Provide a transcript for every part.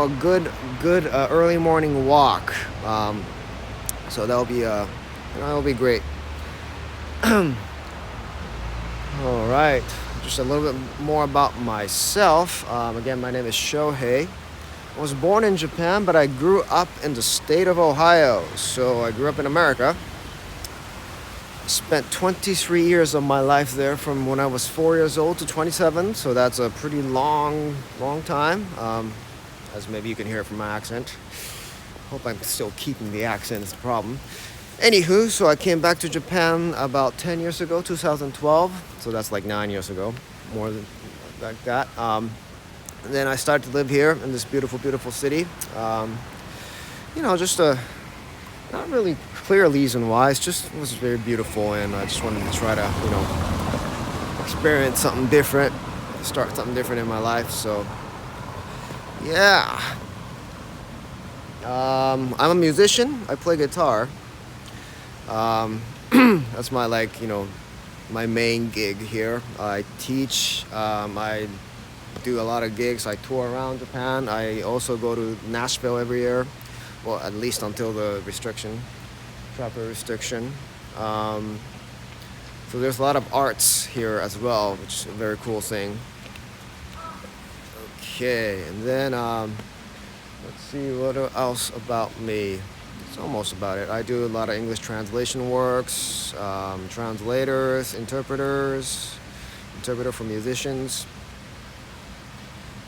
A good early morning walk. So that'll be great. All right, just a little bit more about myself. Again, my name is Shohei. I was born in Japan, but I grew up in the state of Ohio. So I grew up in America. Spent 23 years of my life there, from when I was 4 years old to 27. So that's a pretty long time. As maybe you can hear from my accent. Hope I'm still keeping the accent is the problem. Anywho, so I came back to Japan about 10 years ago, 2012. So that's like 9 years ago, more than like that. And then I started to live here in this beautiful city. Just not really clear reason why. It was very beautiful, and I just wanted to try to, experience something different, start something different in my life. So, yeah. I'm a musician. I play guitar. That's my my main gig here. I teach. I do a lot of gigs. I tour around Japan. I also go to Nashville every year. Well, at least until the travel restriction. So there's a lot of arts here as well, which is a very cool thing. Okay, and then let's see what else about me. It's almost about it. I do a lot of English translation works, interpreter for musicians.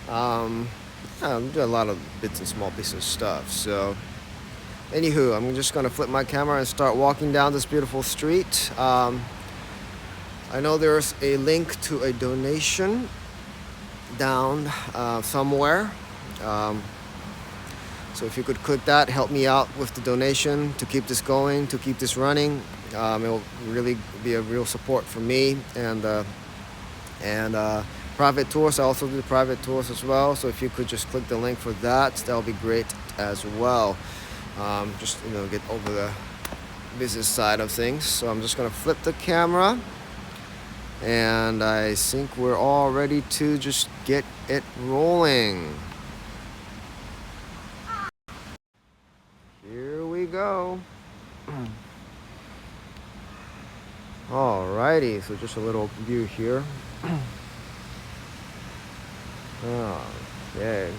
I do a lot of bits and small pieces of stuff. So, anywho, I'm just gonna flip my camera and start walking down this beautiful street. I know there's a link to a donation down somewhere. So if you could click that, help me out with the donation to keep this going, to keep this running. It'll really be a real support for me and private tours. I also do private tours as well. So if you could just click the link for that'll be great as well. Just get over the business side of things. So I'm just gonna flip the camera, and I think we're all ready to just get it rolling. Here we go. Alrighty, so just a little view here. Okay.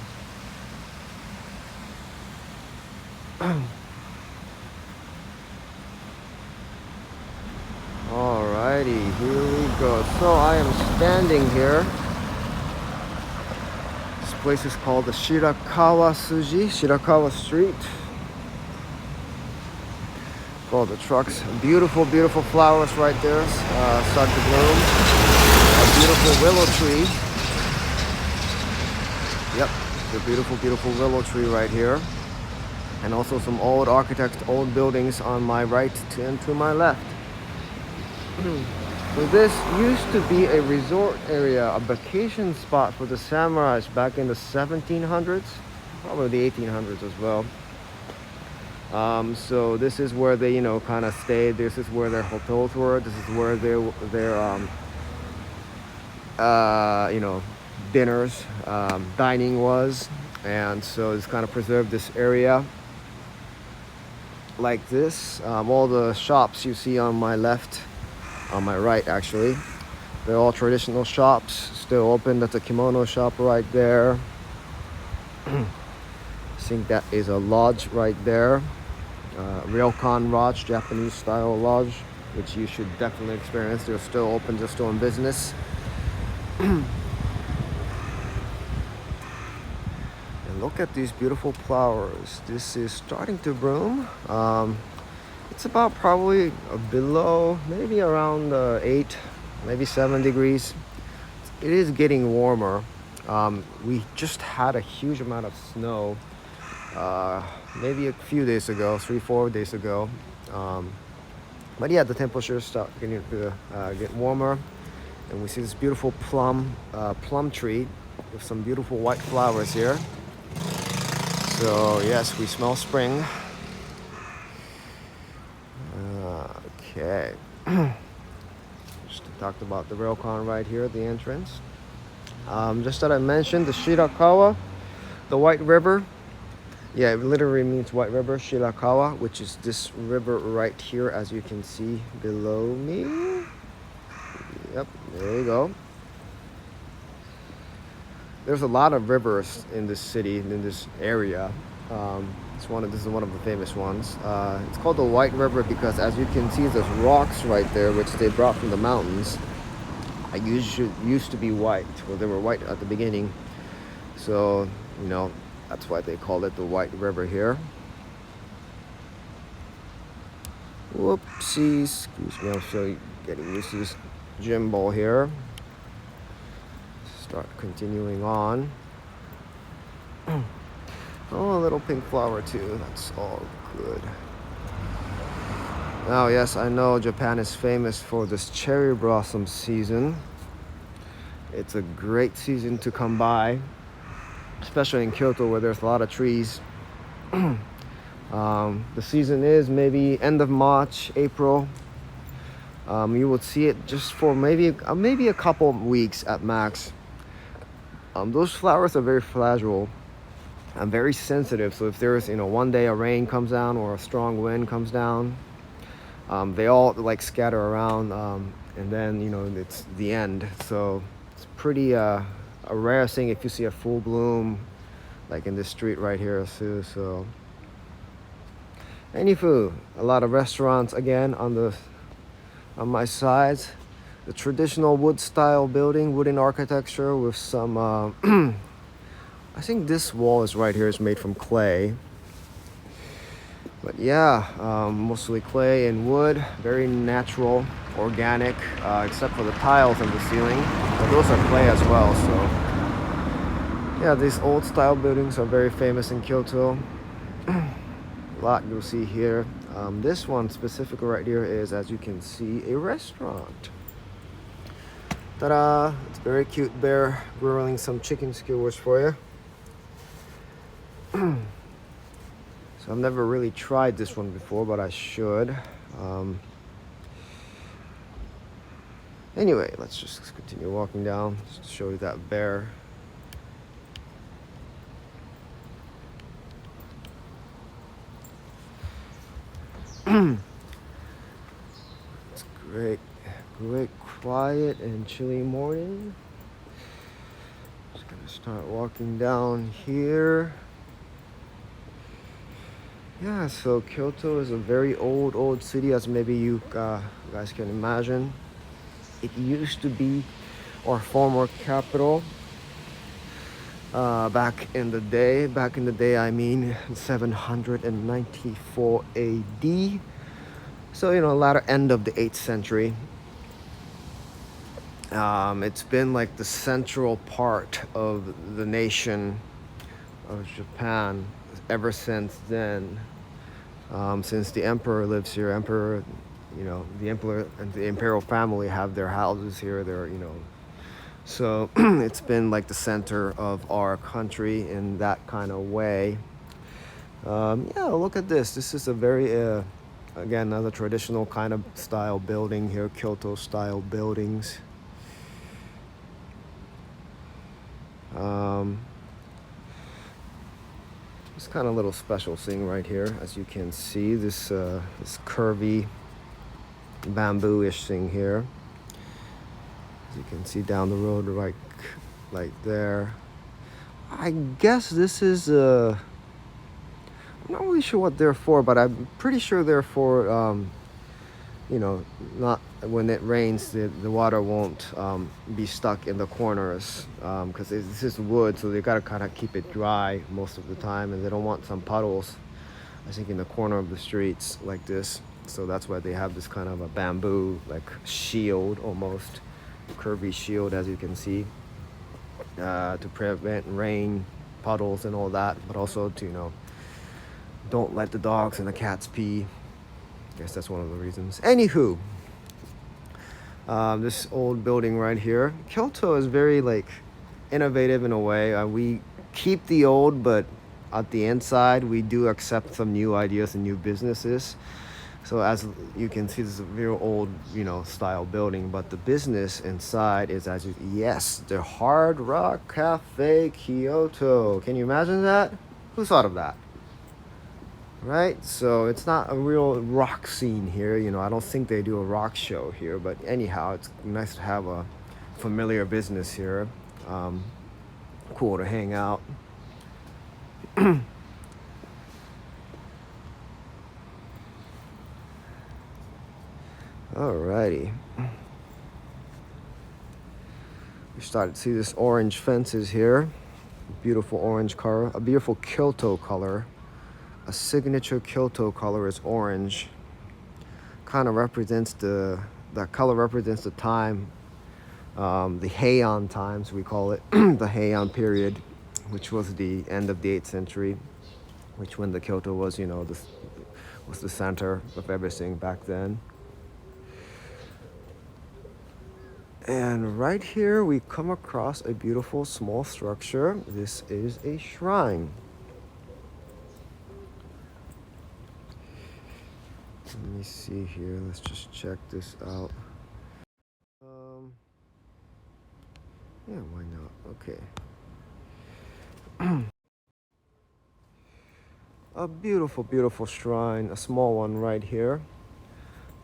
Alrighty, here we go. So I am standing here. This place is called the Shirakawa Street. All the trucks. Beautiful flowers right there. Start to bloom. A beautiful willow tree. Yep, the beautiful willow tree right here. And also some old buildings on my right and to my left. So this used to be a resort area, a vacation spot for the samurais back in the 1700s, probably the 1800s as well. So this is where they, kind of stayed. This is where their hotels were. This is where their dinners, dining was. And so it's kind of preserved this area like this. All the shops you see on my left, on my right actually, they're all traditional shops, still open. That's a kimono shop right there. I think that is a lodge right there. Ryokan Lodge, Japanese style lodge, which you should definitely experience. They're still open, they're still in business. And look at these beautiful flowers. This is starting to bloom. It's about probably below, maybe around 8, maybe 7 degrees. It is getting warmer. We just had a huge amount of snow. Maybe a few days ago, 3-4 days ago. But yeah, the temperatures start getting to get warmer, and we see this beautiful plum tree with some beautiful white flowers here. So yes, we smell spring. Okay. Just talked about the railcar right here at the entrance. Just that I mentioned the Shirakawa. The White River, yeah, it literally means White River, Shirakawa, which is this river right here, as you can see below me. Yep, there you go. There's a lot of rivers in this city, in this area. This is one of the famous ones. It's called the White River because, as you can see, there's rocks right there, which they brought from the mountains. I used to be white. Well, they were white at the beginning, so that's why they call it the White River here. Whoopsies, excuse me, I'm still getting used to this gym ball here. Start continuing on. Oh, a little pink flower too, that's all good. Now, yes, I know Japan is famous for this cherry blossom season. It's a great season to come by, especially in Kyoto where there's a lot of trees. The season is maybe end of March, April. You will see it just for maybe a couple of weeks at max. Those flowers are very fragile and very sensitive. So if there's one day a rain comes down or a strong wind comes down, they all like scatter around, and then it's the end. So it's pretty a rare thing if you see a full bloom like in this street right here too. So anywho, a lot of restaurants again on my sides. The traditional wood style building, wooden architecture with some I think this wall is right here is made from clay. But yeah, mostly clay and wood, very natural, organic, except for the tiles on the ceiling. But those are clay as well, so yeah, these old style buildings are very famous in Kyoto. A lot you'll see here. This one specifically right here is, as you can see, a restaurant. Ta-da! It's a very cute bear grilling some chicken skewers for you. So I've never really tried this one before, but I should. Anyway, let's just continue walking down just to show you that bear. It's great, quiet and chilly morning. Just gonna start walking down here. Yeah, so Kyoto is a very old city, as maybe you guys can imagine. It used to be our former capital back in the day. Back in the day, I mean 794 AD. So, latter end of the 8th century. It's been like the central part of the nation of Japan ever since then. Since the emperor lives here, the emperor and the imperial family have their houses here. So it's been like the center of our country in that kind of way. Yeah, look at this. This is a very, again, another traditional kind of style building here, Kyoto style buildings. This kind of little special thing right here, as you can see, this curvy bamboo-ish thing here. As you can see down the road, right there. I guess this is I'm not really sure what they're for, but I'm pretty sure they're for not when it rains, the water won't be stuck in the corners, because this is wood, so they gotta kind of keep it dry most of the time, and they don't want some puddles, I think, in the corner of the streets like this. So that's why they have this kind of a bamboo like shield, almost curvy shield, as you can see, to prevent rain, puddles and all that, but also to don't let the dogs and the cats pee. I guess that's one of the reasons. Anywho, this old building right here. Kyoto is very innovative in a way. We keep the old, but at the inside we do accept some new ideas and new businesses. So as you can see, this is a very old, style building, but the business inside is yes, the Hard Rock Cafe Kyoto. Can you imagine that? Who thought of that? Right? So it's not a real rock scene here. I don't think they do a rock show here, but anyhow, it's nice to have a familiar business here. Cool to hang out. Alrighty. We started to see this orange fences here. Beautiful orange color, a beautiful Kyoto color. A signature Kyoto color is orange. Kind of represents that color represents the time, the Heian times we call it, the Heian period, which was the end of the 8th century, which when the Kyoto was, was the center of everything back then. And right here we come across a beautiful small structure. This is a shrine. Let me see here. Let's just check this out. Yeah, why not? Okay. A beautiful, beautiful shrine. A small one right here.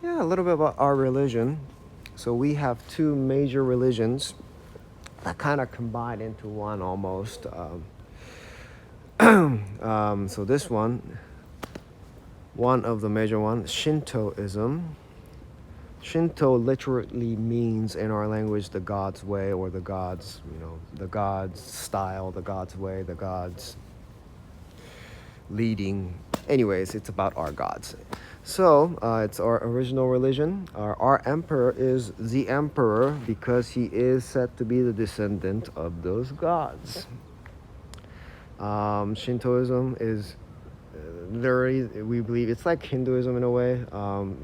Yeah, a little bit about our religion. So we have two major religions that kind of combine into one almost. So this one of the major ones, Shintoism. Shinto literally means in our language the God's way, or the God's, the God's style, the God's way, the God's leading. Anyways, it's about our gods. So it's our original religion. Our emperor is the emperor because he is said to be the descendant of those gods. Shintoism is we believe it's like Hinduism in a way.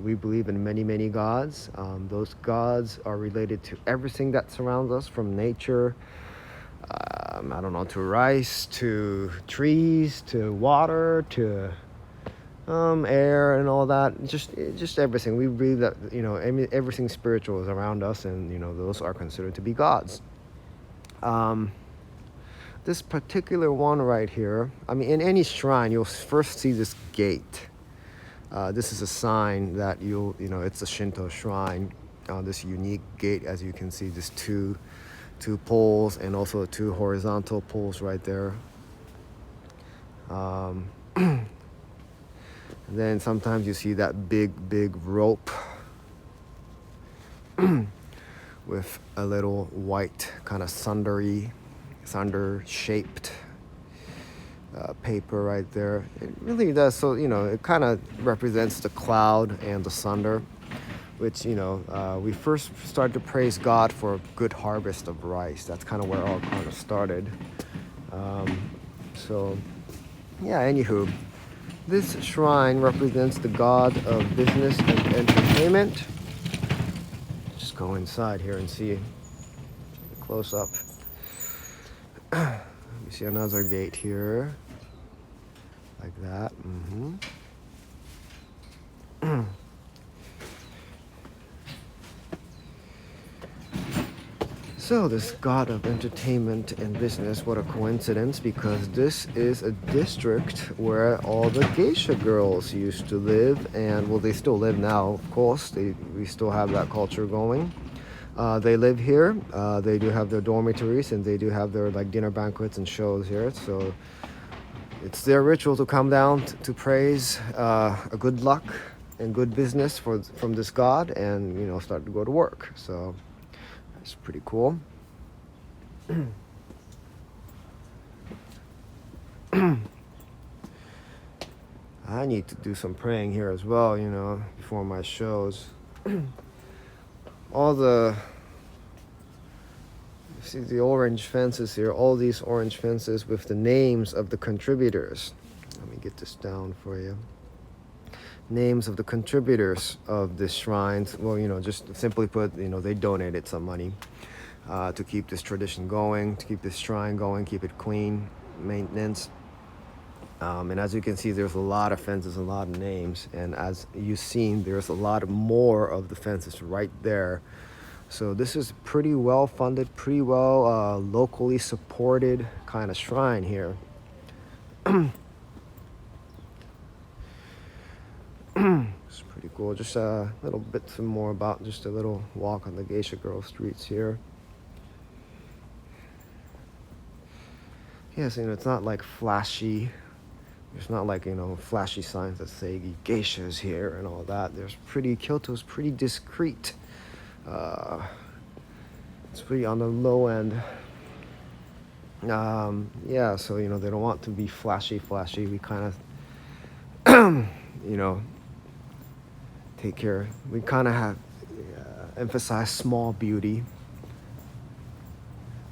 We believe in many, many gods. Those gods are related to everything that surrounds us, from nature, to rice, to trees, to water, to air and all that. Just everything. We believe that everything spiritual is around us, and those are considered to be gods. This particular one right here, in any shrine, you'll first see this gate. This is a sign that it's a Shinto shrine. This unique gate, as you can see, just two poles and also two horizontal poles right there. And then sometimes you see that big rope with a little white kind of thunder-shaped paper right there. It really does. So it kind of represents the cloud and the thunder, which we first started to praise God for a good harvest of rice. That's kind of where it all kind of started. So yeah, anywho, this shrine represents the god of business and entertainment. Just go inside here and see close up. You see another gate here, like that. So this god of entertainment and business, what a coincidence, because this is a district where all the geisha girls used to live, and well, they still live now, of course. We still have that culture going. They live here. They do have their dormitories, and they do have their dinner banquets and shows here. So it's their ritual to come down to praise a good luck and good business from this god, and start to go to work. So it's pretty cool. I need to do some praying here as well, before my shows. See the orange fences here, all these orange fences with the names of the contributors. Let me get this down for you. Names of the contributors of this shrine. Well, just simply put, they donated some money to keep this tradition going, to keep this shrine going, keep it clean, maintenance. And as you can see, there's a lot of fences, a lot of names. And as you've seen, there's a lot more of the fences right there. So this is pretty well funded, pretty well locally supported kind of shrine here. It's pretty cool. Just a little bit some more about just a little walk on the Geisha girl streets here. Yes, it's not like flashy. There's not like, flashy signs that say Geishas here and all that. Kyoto's pretty discreet. It's pretty on the low end. Yeah, so, they don't want to be flashy. We kind of, take care. We kind of have emphasize small beauty,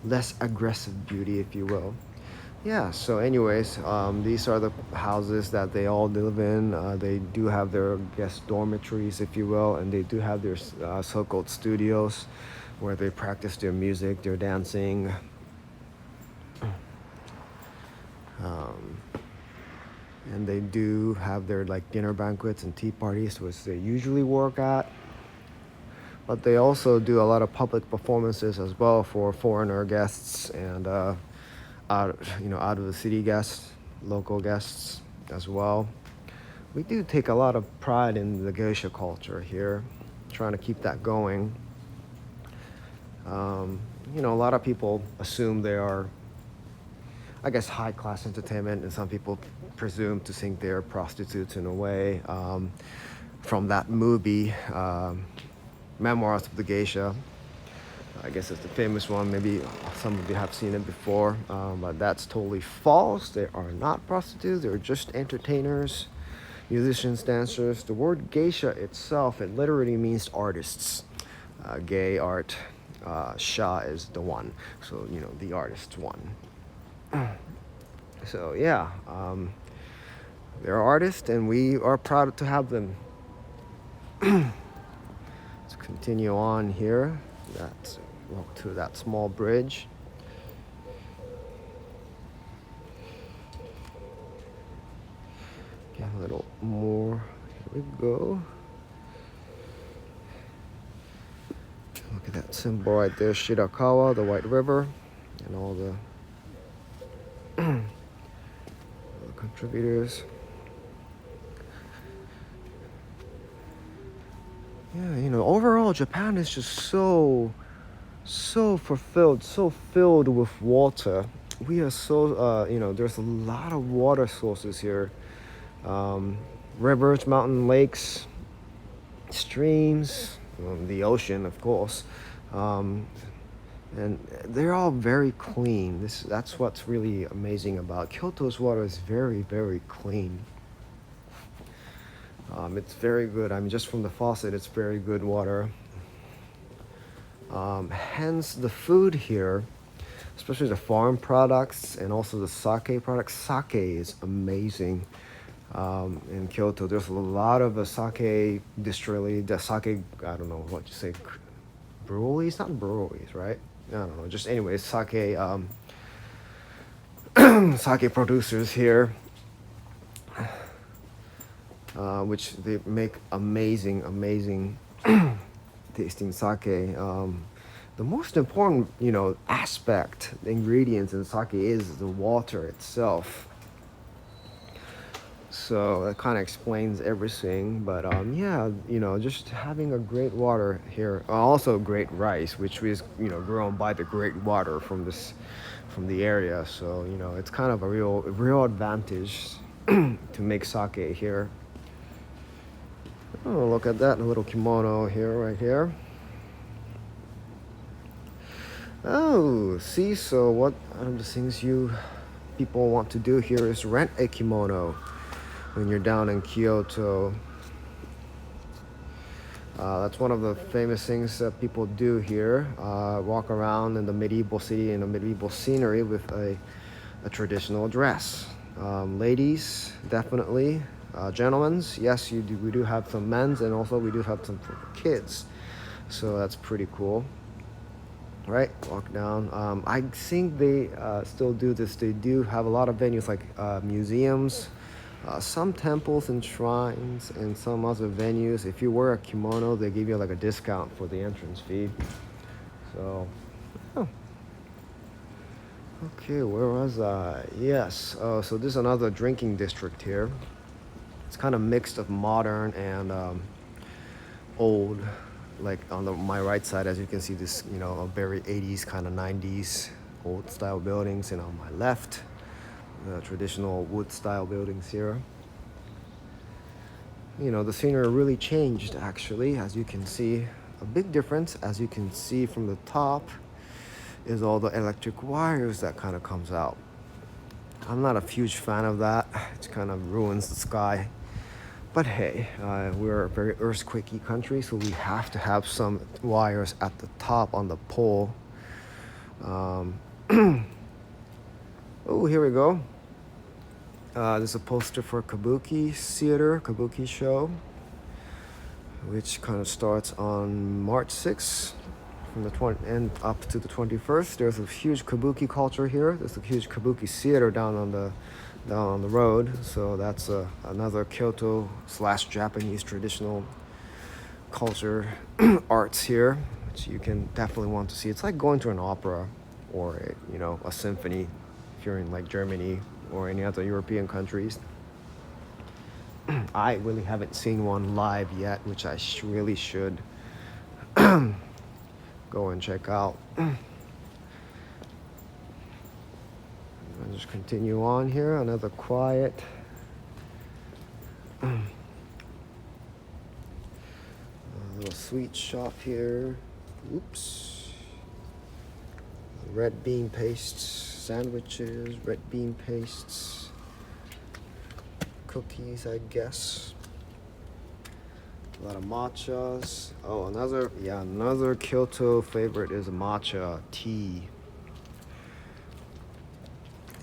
less aggressive beauty, if you will. Yeah, so anyways, these are the houses that they all live in. They do have their guest dormitories, if you will, and they do have their so-called studios where they practice their music, their dancing. And they do have their dinner banquets and tea parties, which they usually work at. But they also do a lot of public performances as well for foreigner guests and out of the city guests, local guests as well. We do take a lot of pride in the geisha culture here, trying to keep that going. A lot of people assume they are, I guess, high-class entertainment, and some people presume to think they're prostitutes in a way. From that movie, Memoirs of the Geisha, I guess it's the famous one. Maybe some of you have seen it before, but that's totally false. They are not prostitutes. They're just entertainers, musicians, dancers. The word geisha itself, it literally means artists. Gay art, sha is the one. So, the artist one. So, yeah, they're artists, and we are proud to have them. Let's continue on here. Let's walk to that small bridge. Get a little more. Here we go. Look at that symbol right there, Shirakawa, the White River, and all the contributors. Yeah, overall Japan is just so fulfilled, so filled with water. We are so, there's a lot of water sources here. Rivers, mountain, lakes, streams, the ocean, of course. And they're all very clean. That's what's really amazing about Kyoto's water. Is very, very clean. It's very good. Just from the faucet, it's very good water. Hence, the food here, especially the farm products and also the sake products. Sake is amazing. In Kyoto, there's a lot of sake distillery. The sake, I don't know what you say, breweries, not breweries, right? I don't know. Just anyways, sake sake producers here, which they make amazing tasting sake. The most important, aspect, the ingredients in sake is the water itself. So that kind of explains everything. But yeah, just having a great water here, also great rice, which is grown by the great water from the area. So it's kind of a real advantage to make sake here. Oh, look at that, a little kimono here, right here. Oh, see, so what are the things people want to do here is rent a kimono when you're down in Kyoto. That's one of the famous things that people do here. Walk around in the medieval city, in the medieval scenery with a traditional dress. Ladies, definitely. Gentlemen, yes, we do have some men's, and also we do have some for kids. So that's pretty cool. right? Walk down. I think they still do this. They do have a lot of venues like museums, some temples and shrines, and some other venues. If you wear a kimono, they give you like a discount for the entrance fee. So, oh. Okay, where was I? Yes. So this is another drinking district here. It's kind of mixed of modern and old. Like on my right side, as you can see, this a very 80s kind of 90s old style buildings, and on my left, the traditional wood style buildings here. The scenery really changed actually, as you can see. A big difference, as you can see from the top, is all the electric wires that kind of comes out. I'm not a huge fan of that. It kind of ruins the sky. But hey, we're a very earthquakey country, so we have to have some wires at the top on the pole. Oh, here we go. There's a poster for Kabuki Theater, Kabuki show, which kind of starts on March 6th from the 20th and up to the 21st. There's a huge Kabuki culture here. There's a huge Kabuki theater down on the road. So that's another Kyoto / Japanese traditional culture arts here, which you can definitely want to see. It's like going to an opera or a symphony if you're in like Germany or any other European countries. I really haven't seen one live yet, which I really should go and check out. I'll just continue on here. Another quiet little sweet shop here. Oops. Red bean pastes, sandwiches, red bean pastes, cookies, I guess. A lot of matchas. Oh, another Kyoto favorite is matcha tea.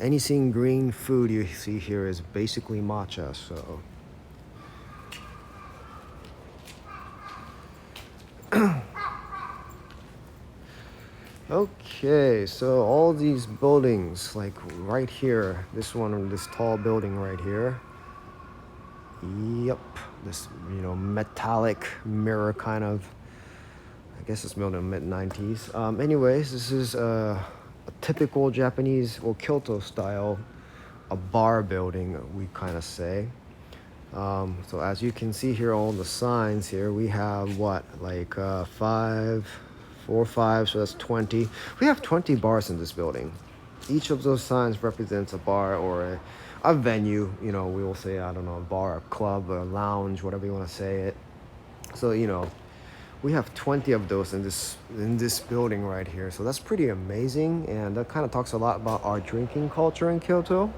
Anything green food you see here is basically matcha, so. Okay, so all these buildings, like right here, this tall building right here. Yep, this, metallic mirror kind of, I guess it's built in the mid-90s. Anyways, this is a typical Japanese or Kyoto style, a bar building, we kind of say. So as you can see here, all the signs here, we have like 4 or 5, so that's 20. We have 20 bars in this building. Each of those signs represents a bar or a venue, we will say, I don't know, a bar, a club, a lounge, whatever you want to say it. So, we have 20 of those in this building right here. So that's pretty amazing, and that kind of talks a lot about our drinking culture in Kyoto.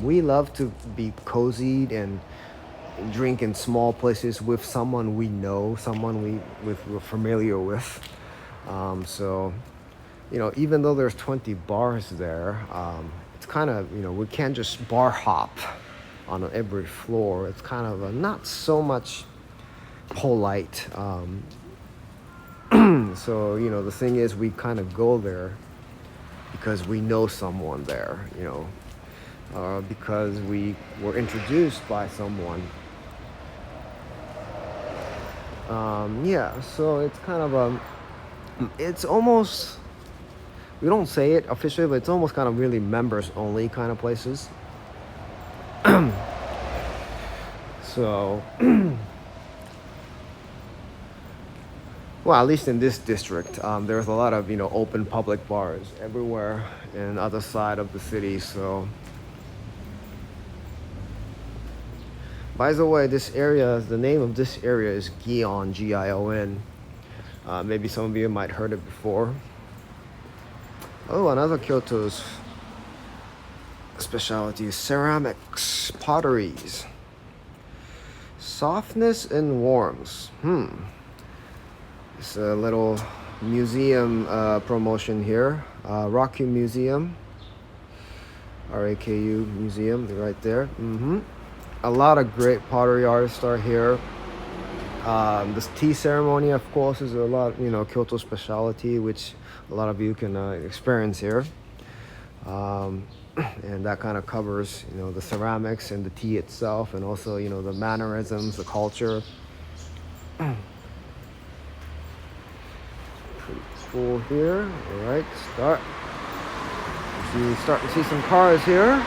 We love to be cozied and drink in small places with someone we know, someone we're familiar with. So, even though there's 20 bars there, it's kind of, we can't just bar hop on every floor. It's kind of not so much polite. So, the thing is, we kind of go there because we know someone there, because we were introduced by someone. So it's kind of it's almost, we don't say it officially, but it's almost kind of really members only kind of places. So, well, at least in this district, there's a lot of, open public bars everywhere in the other side of the city, so. By the way, the name of this area is Gion, Gion. Maybe some of you might heard it before. Oh, another Kyoto's specialty is ceramics, potteries. Softness and warmth. It's a little museum promotion here. Raku Museum. RAKU Museum, right there. A lot of great pottery artists are here. This tea ceremony, of course, is a lot, Kyoto specialty, which a lot of you can experience here. And that kind of covers, the ceramics and the tea itself, and also, the mannerisms, the culture. Pretty cool here. All right, start. Starting to see some cars here.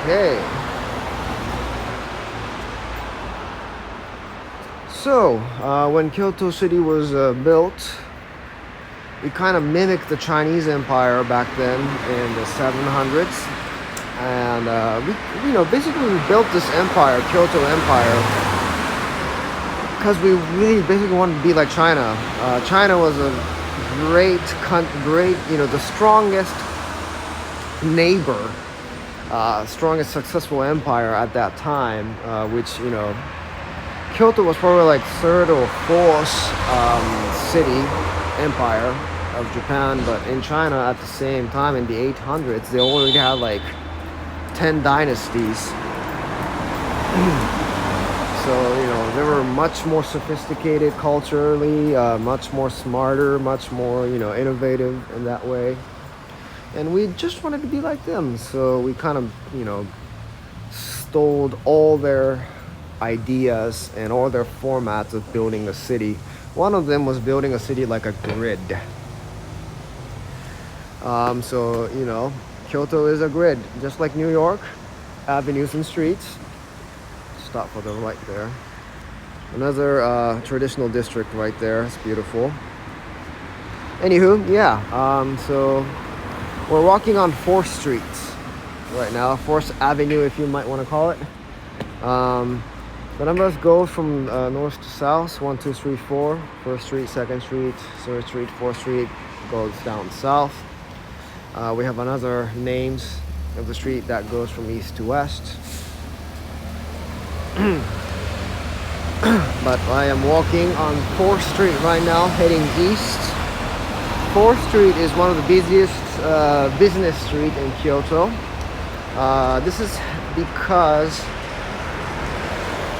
Okay. So, when Kyoto City was built, it kind of mimicked the Chinese Empire back then in the 700s. And, basically we built this empire, Kyoto Empire, because we really basically wanted to be like China. China was a great, the strongest neighbor, strongest successful empire at that time, which, Kyoto was probably like third or fourth city empire of Japan, but in China at the same time in the 800s, they already had like 10 dynasties. So, they were much more sophisticated culturally, much more smarter, much more, innovative in that way. And we just wanted to be like them. So we kind of, stole all their ideas and all their formats of building a city. One of them was building a city like a grid. So, Kyoto is a grid, just like New York, avenues and streets. Stop for the right there. Another traditional district right there. It's beautiful. Anywho, yeah. So we're walking on 4th Street right now. 4th Avenue, if you might want to call it. The numbers go from north to south. 1, 2, 3, 4. 1st Street, 2nd Street, 3rd Street, 4th Street goes down south. We have another names of the street that goes from east to west. But I am walking on 4th Street right now, heading east. 4th Street is one of the busiest business street in Kyoto. This is because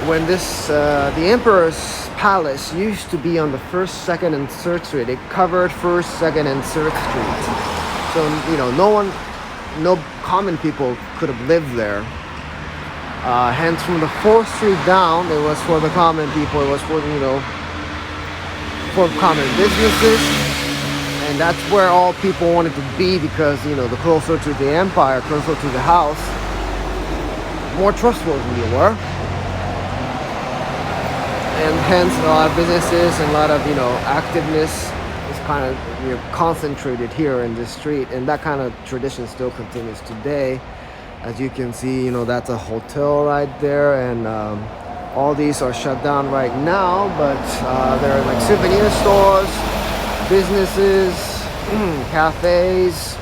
when the Emperor's Palace used to be on the 1st, 2nd, and 3rd Street, it covered 1st, 2nd, and 3rd Street. So, no common people could have lived there. Hence, from the 4th Street down, it was for the common people. It was for, for common businesses. And that's where all people wanted to be because, the closer to the empire, closer to the house, more trustworthy you were. And hence, a lot of businesses and a lot of, activeness is kind of concentrated here in this street. And that kind of tradition still continues today. As you can see, that's a hotel right there, and all these are shut down right now, but there are like souvenir stores, businesses, cafes,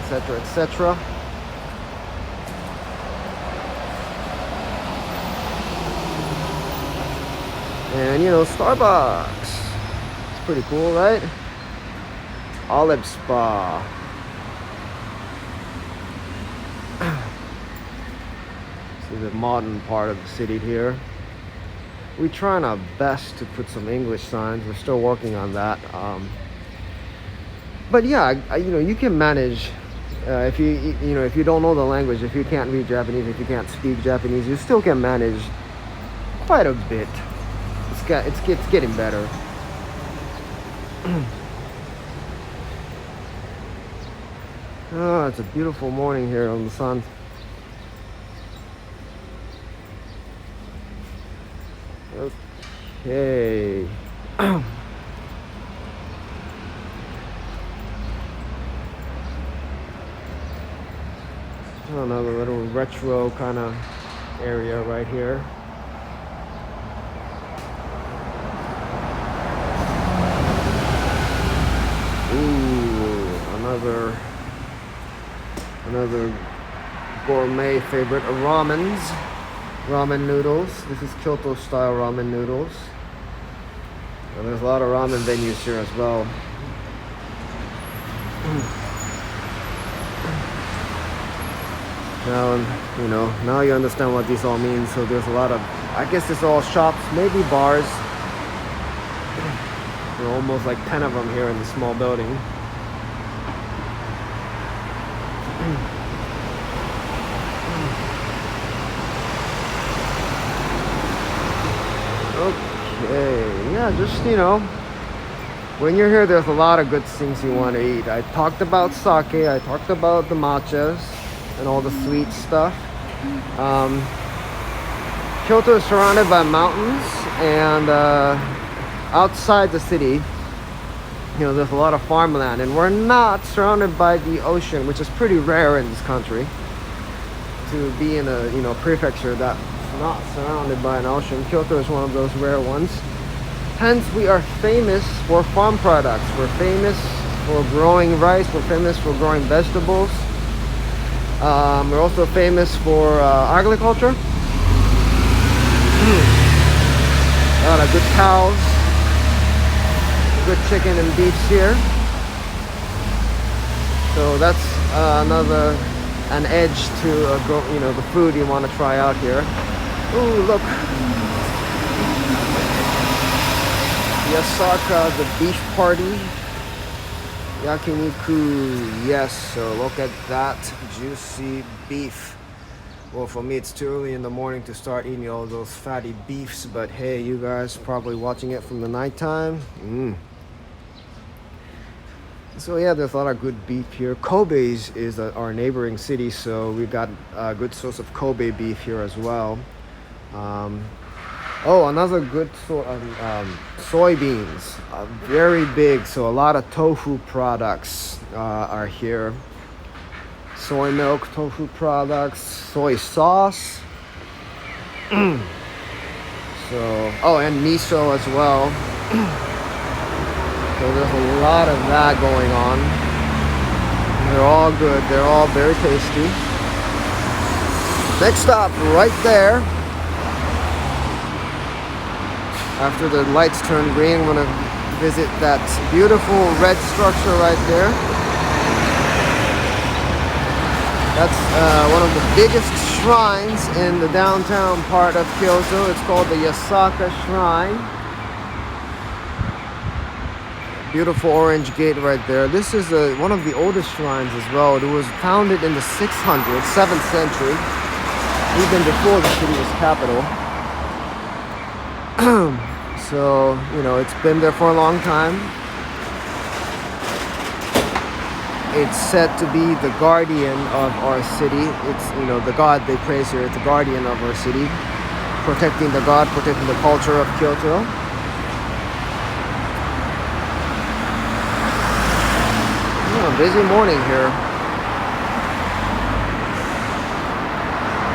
etc., etc. And Starbucks. It's pretty cool, right? Olive Spa. The modern part of the city here. We're trying our best to put some English signs. We're still working on that. But yeah, you can manage if you don't know the language, if you can't read Japanese, if you can't speak Japanese, you still can manage quite a bit. It's getting better. Oh, it's a beautiful morning here on the sun. Okay. Another little retro kind of area right here. Ooh, another gourmet favorite, ramen noodles. This is Kyoto style ramen noodles. And there's a lot of ramen venues here as well. Now, now you understand what these all mean. So there's a lot of, I guess it's all shops, maybe bars. There are almost like 10 of them here in this small building. Okay, yeah, just, when you're here, there's a lot of good things you want to eat. I talked about sake, I talked about the matchas and all the sweet stuff. Kyoto is surrounded by mountains, and outside the city, there's a lot of farmland, and we're not surrounded by the ocean, which is pretty rare in this country, to be in a prefecture that's not surrounded by an ocean. Kyoto is one of those rare ones. Hence, we are famous for farm products. We're famous for growing rice. We're famous for growing vegetables. We're also famous for agriculture. A lot of good cows, good chicken and beefs here. So that's an edge to the food you want to try out here. Ooh, look. Yasaka, the beef party. Yakiniku, yes. So look at that juicy beef. Well, for me, it's too early in the morning to start eating all those fatty beefs, but hey, you guys probably watching it from the nighttime. So yeah, there's a lot of good beef here. Kobe is our neighboring city, so we got a good source of Kobe beef here as well. Another good sort of soybeans, very big. So a lot of tofu products are here. Soy milk, tofu products, soy sauce. And miso as well. So there's a lot of that going on. They're all good. They're all very tasty. Next stop, right there. After the lights turn green, I'm gonna visit that beautiful red structure right there. That's one of the biggest shrines in the downtown part of Kyoto. It's called the Yasaka Shrine. Beautiful orange gate right there. This is one of the oldest shrines as well. It was founded in the 600s, 7th century, even before the city was capital. So, it's been there for a long time. It's said to be the guardian of our city. It's, the god they praise here. It's the guardian of our city. Protecting the god, protecting the culture of Kyoto. Busy morning here.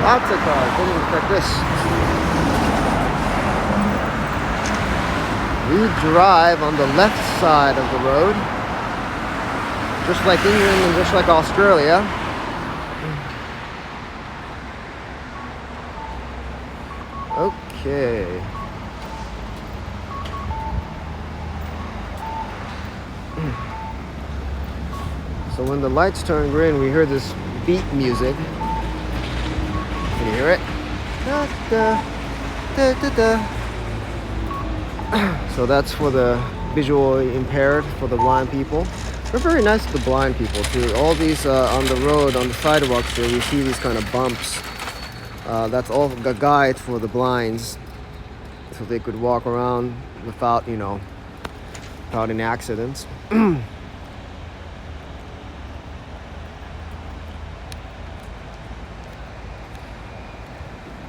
Lots of cars. Didn't expect this. We drive on the left side of the road, just like England and just like Australia. Okay. So when the lights turn green, we hear this beat music. Can you hear it? Da, da, da, da, da. So that's for the visually impaired, for the blind people. They're very nice to the blind people too. All these on the road, on the sidewalks here, we see these kind of bumps. That's all the guide for the blinds, so they could walk around without, without any accidents.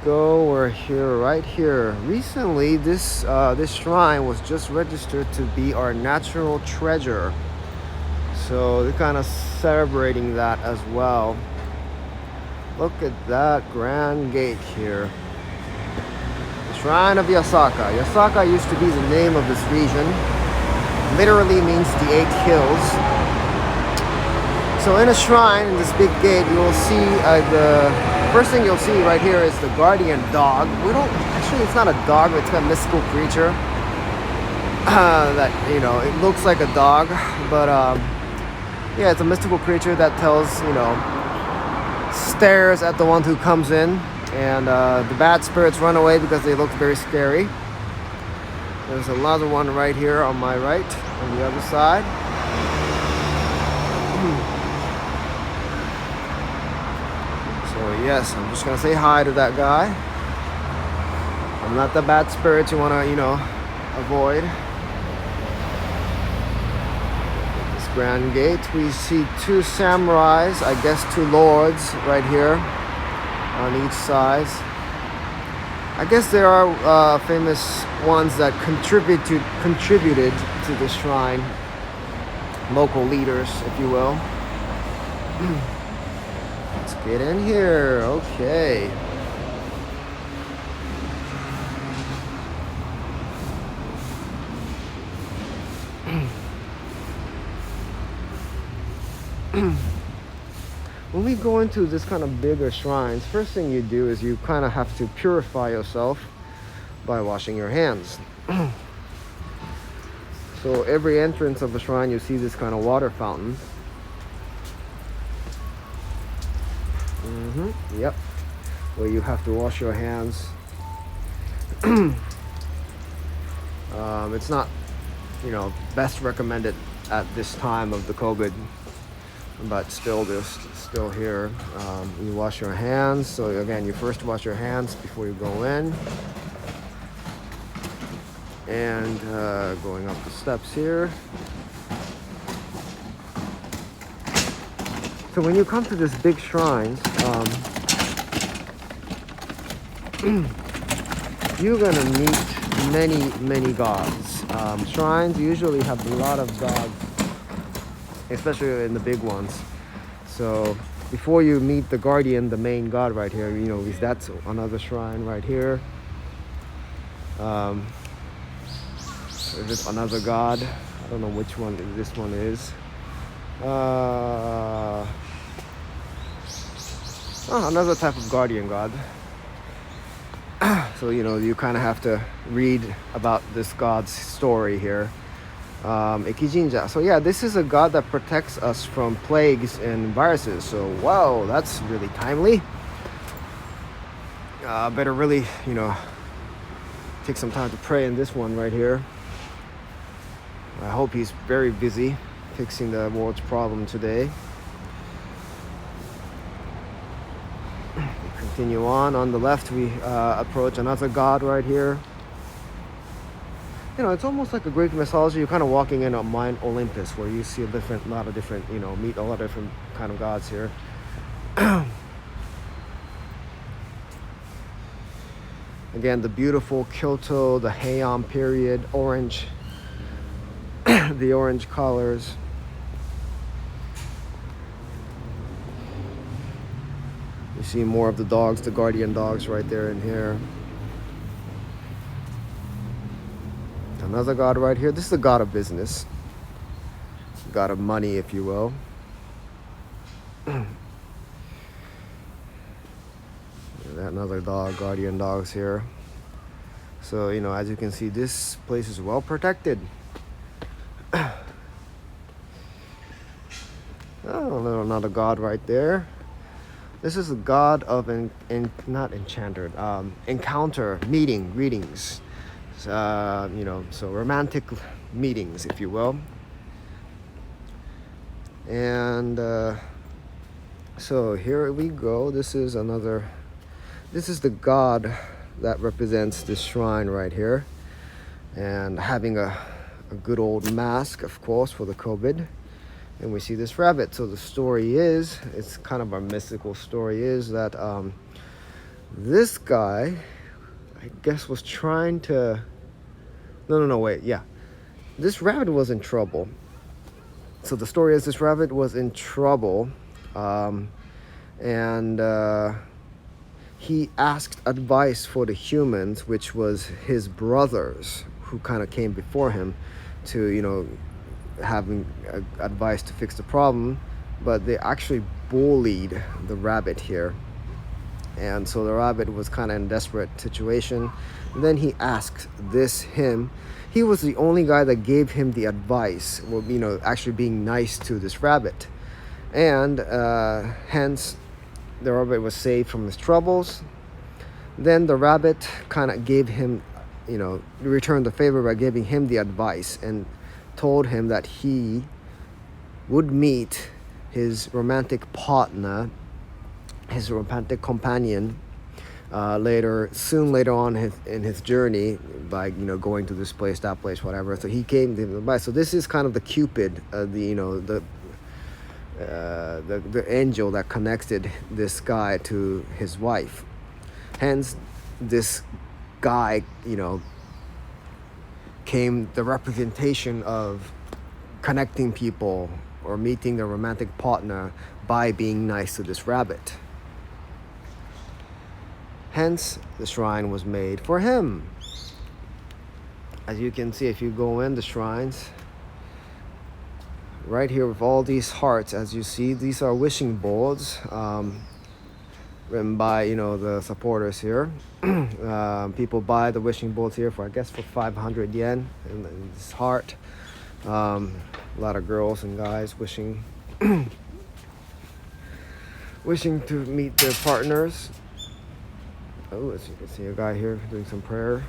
We're here, right here. Recently, this shrine was just registered to be our natural treasure. So they're kind of celebrating that as well. Look at that grand gate here. The Shrine of Yasaka. Yasaka used to be the name of this region. Literally means the 8 hills. So in a shrine, in this big gate, you'll see the first thing you'll see right here is the guardian dog. It's not a dog, it's a mystical creature. That, it looks like a dog, but yeah, it's a mystical creature that tells, stares at the one who comes in, and the bad spirits run away because they look very scary. There's another one right here on my right, on the other side. So yes, I'm just gonna say hi to that guy. I'm not the bad spirit you wanna, avoid. This grand gate, we see two samurais, I guess two lords right here on each side. I guess there are famous ones that contributed to the shrine, local leaders, if you will. Let's get in here. Okay. When we go into this kind of bigger shrines, first thing you do is you kind of have to purify yourself by washing your hands. So every entrance of the shrine you see this kind of water fountain. Yep, where you have to wash your hands. It's not, best recommended at this time of the COVID, but still, there's still here. You wash your hands. So again, you first wash your hands before you go in. And going up the steps here. So when you come to this big shrines, you're gonna meet many gods. Shrines usually have a lot of gods, especially in the big ones. So before you meet the guardian, the main god right here, that's another shrine right here. There's another god. I don't know which one this one is. Another type of guardian god. So you kind of have to read about this god's story here. Ekijinja. So yeah, this is a god that protects us from plagues and viruses. So wow, that's really timely. Better really, take some time to pray in this one right here. I hope he's very busy fixing the world's problem today. Continue on the left, we approach another god right here. It's almost like a Greek mythology. You're kind of walking in on Mount Olympus, where you see meet a lot of different kind of gods here. Again, the beautiful Kyoto, the Heian period, orange, the orange colors. You see more of the dogs, the guardian dogs right there in here. Another god right here. This is the god of business. God of money, if you will. Another dog, guardian dogs here. So, as you can see, this place is well protected. Another god right there. This is a god of encounter, meeting, greetings. So romantic meetings, if you will. And so here we go. This is the god that represents this shrine right here, and having a good old mask, of course, for the COVID. And we see this rabbit. So the story is, it's kind of a mystical story, is that this guy, I guess, was trying to... This rabbit was in trouble. So the story is this rabbit was in trouble, and he asked advice for the humans, which was his brothers, who kind of came before him to, having advice to fix the problem, but they actually bullied the rabbit here. And so the rabbit was kind of in a desperate situation. And then he asked him. He was the only guy that gave him the advice, actually being nice to this rabbit. And hence, the rabbit was saved from his troubles. Then the rabbit kind of gave him, returned the favor by giving him the advice and told him that he would meet his romantic partner, his romantic companion, later on in his journey by going to this place, that place, whatever. So he came to him advice. So this is kind of the Cupid, the angel that connected this guy to his wife. Hence, this guy, came the representation of connecting people or meeting their romantic partner by being nice to this rabbit. Hence, the shrine was made for him. As you can see, if you go in the shrines, right here with all these hearts, as you see, these are wishing boards written by the supporters here. People buy the wishing boards here for, I guess, for 500 yen in this heart. A lot of girls and guys wishing to meet their partners. Oh, as you can see, a guy here doing some prayer.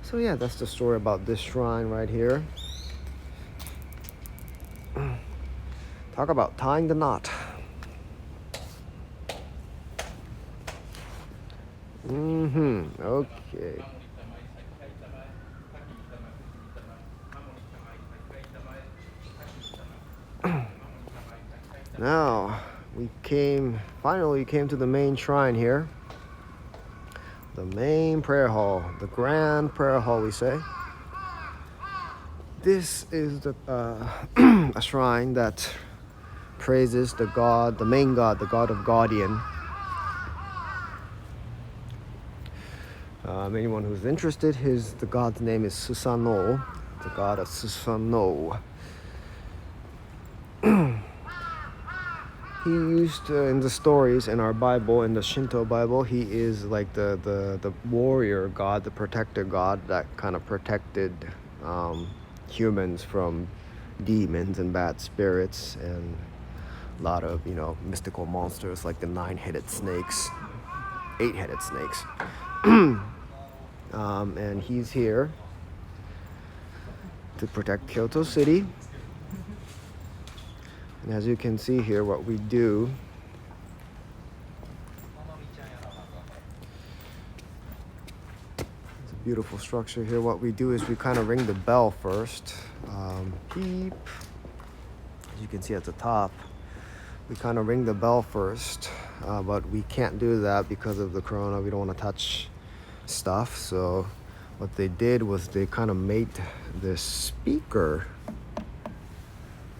So yeah, that's the story about this shrine right here. Talk about tying the knot. Okay. Now, finally came to the main shrine here. The main prayer hall, the grand prayer hall, we say. This is a shrine that praises the main god, the god of guardian. Anyone who's interested, the god's name is Susanoo, the god of Susanoo. He used in the stories in our Bible, in the Shinto Bible, he is like the warrior god, the protector god that kind of protected humans from demons and bad spirits and a lot of mystical monsters like the 9-headed snakes, 8-headed snakes. And he's here to protect Kyoto City. And as you can see here, what we do, it's a beautiful structure here. What we do is we kind of ring the bell first. Beep. As you can see at the top, we kind of ring the bell first, but we can't do that because of the corona. We don't want to touch stuff. So what they did was they kind of made this speaker.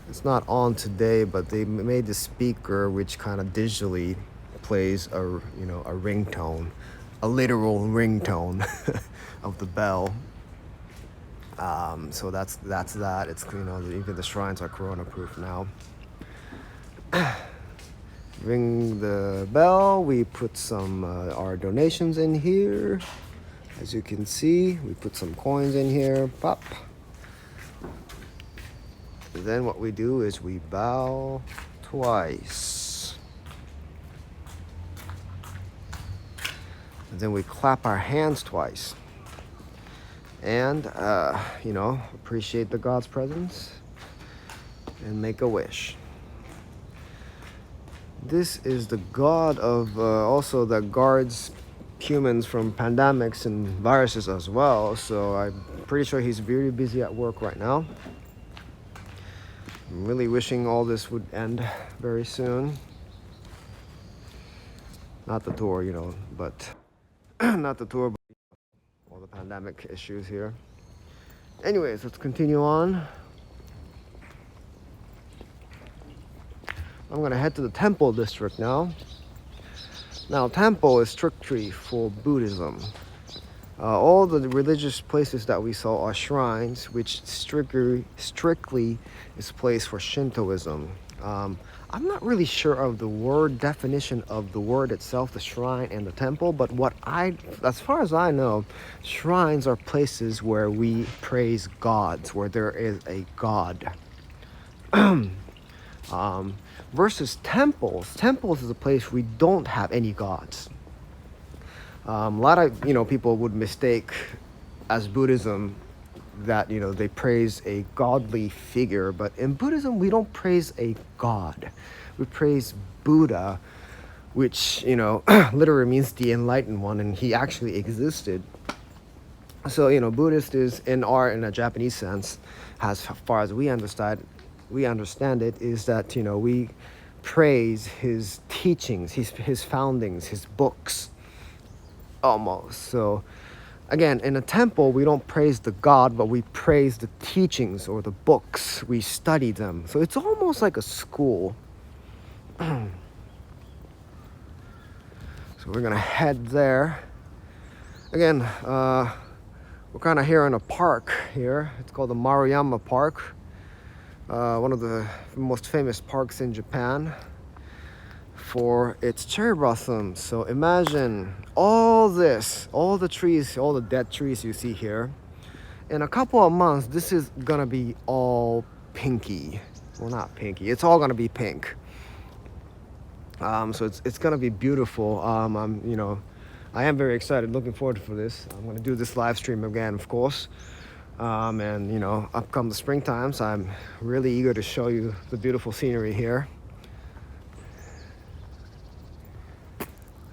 It's not on today, but they made the speaker which kind of digitally plays a ringtone, a literal ringtone of the bell. So that's that. It's even the shrines are corona proof now. Ring the bell. We put some our donations in here. As you can see, we put some coins in here. Pop. And then what we do is we bow twice. And then we clap our hands twice. And, appreciate the God's presence and make a wish. This is the God of also that guards humans from pandemics and viruses as well. So I'm pretty sure he's very busy at work right now. I'm really wishing all this would end very soon. Not the tour, but not the tour, but all the pandemic issues here. Anyways, let's continue on. I'm gonna head to the temple district now. Now, temple is strictly for Buddhism. All the religious places that we saw are shrines, which strictly is place for Shintoism. I'm not really sure of the word definition of the word itself, the shrine and the temple, but as far as I know, shrines are places where we praise gods, where there is a god. Versus temples. Temples is a place we don't have any gods. A lot of people would mistake as Buddhism that they praise a godly figure, but in Buddhism we don't praise a god. We praise Buddha, which literally means the enlightened one, and he actually existed. So Buddhist is in a Japanese sense, as far as we understand it, is that we praise his teachings, his foundings, his books, almost. So again, in a temple, we don't praise the god, but we praise the teachings or the books. We study them. So it's almost like a school. So we're gonna head there. Again, we're kind of here in a park here. It's called the Maruyama Park. One of the most famous parks in Japan for its cherry blossoms. So imagine all the trees, all the dead trees you see here. In a couple of months, this is gonna be all pinky. Well, not pinky. It's all gonna be pink. So it's gonna be beautiful. I am very excited, looking forward for this. I'm gonna do this live stream again, of course. And up come the springtime, so I'm really eager to show you the beautiful scenery here.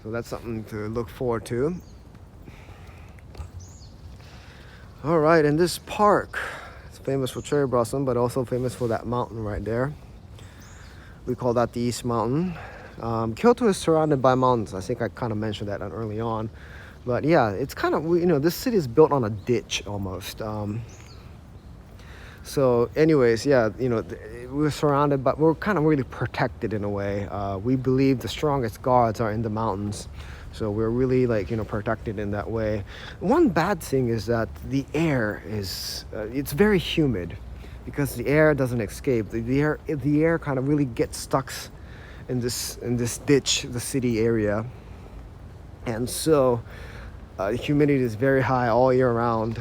So that's something to look forward to. All right, and this park, it's famous for cherry blossom, but also famous for that mountain right there. We call that the East Mountain. Kyoto is surrounded by mountains. I think I kind of mentioned that early on. But yeah, it's kind of, this city is built on a ditch almost. So anyways, yeah, we're surrounded, but we're kind of really protected in a way. We believe the strongest gods are in the mountains. So we're really protected in that way. One bad thing is that the air is, it's very humid because the air doesn't escape. The air kind of really gets stuck in this ditch, the city area. And so humidity is very high all year round.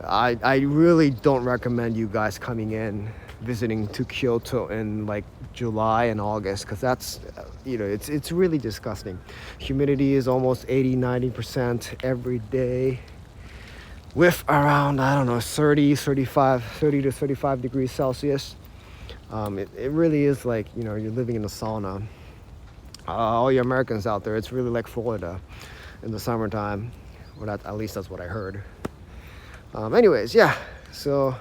I really don't recommend you guys coming in visiting to Kyoto in July and August, because that's it's really disgusting. Humidity is almost 80-90% every day, with around 30 to 35 degrees Celsius. It really is like you're living in a sauna. All you Americans out there, it's really like Florida in the summertime. Or at least that's what I heard. Anyways, yeah, so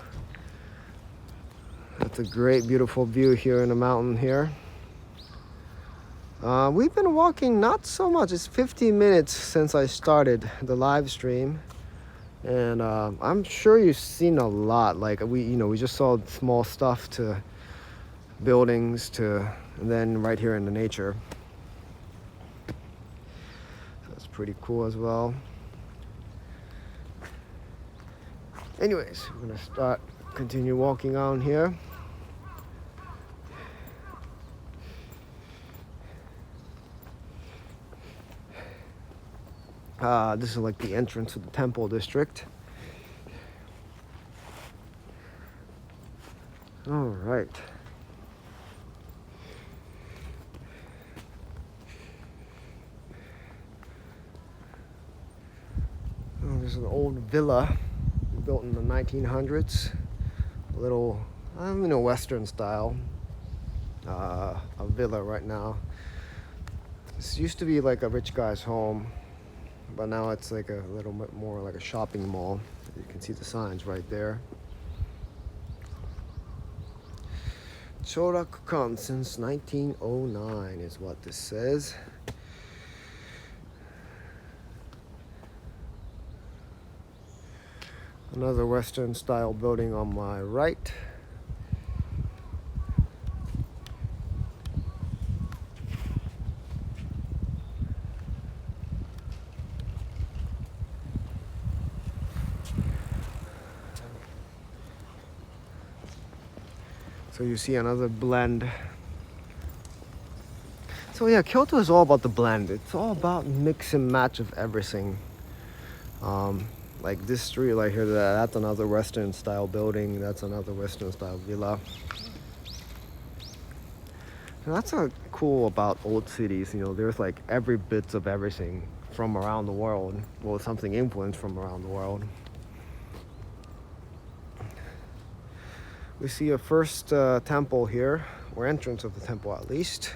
that's a great, beautiful view here in the mountain here. We've been walking not so much. It's 15 minutes since I started the live stream. And I'm sure you've seen a lot. We just saw small stuff to buildings and then right here in the nature. That's pretty cool as well. Anyways, we're gonna continue walking on here. This is like the entrance to the temple district. All right. Oh, this is an old villa built in the 1900s. A little, Western style. A villa right now. This used to be like a rich guy's home, but now it's like a little bit more like a shopping mall. You can see the signs right there. Chorakukan since 1909 is what this says. Another Western style building on my right. So you see another blend. So yeah, Kyoto is all about the blend. It's all about mix and match of everything. Like this street right here, that's another Western style building. That's another Western style villa. And that's cool about old cities. You know, there's like every bit of everything from around the world. Well, something influenced from around the world. We see a first temple here, or entrance of the temple at least.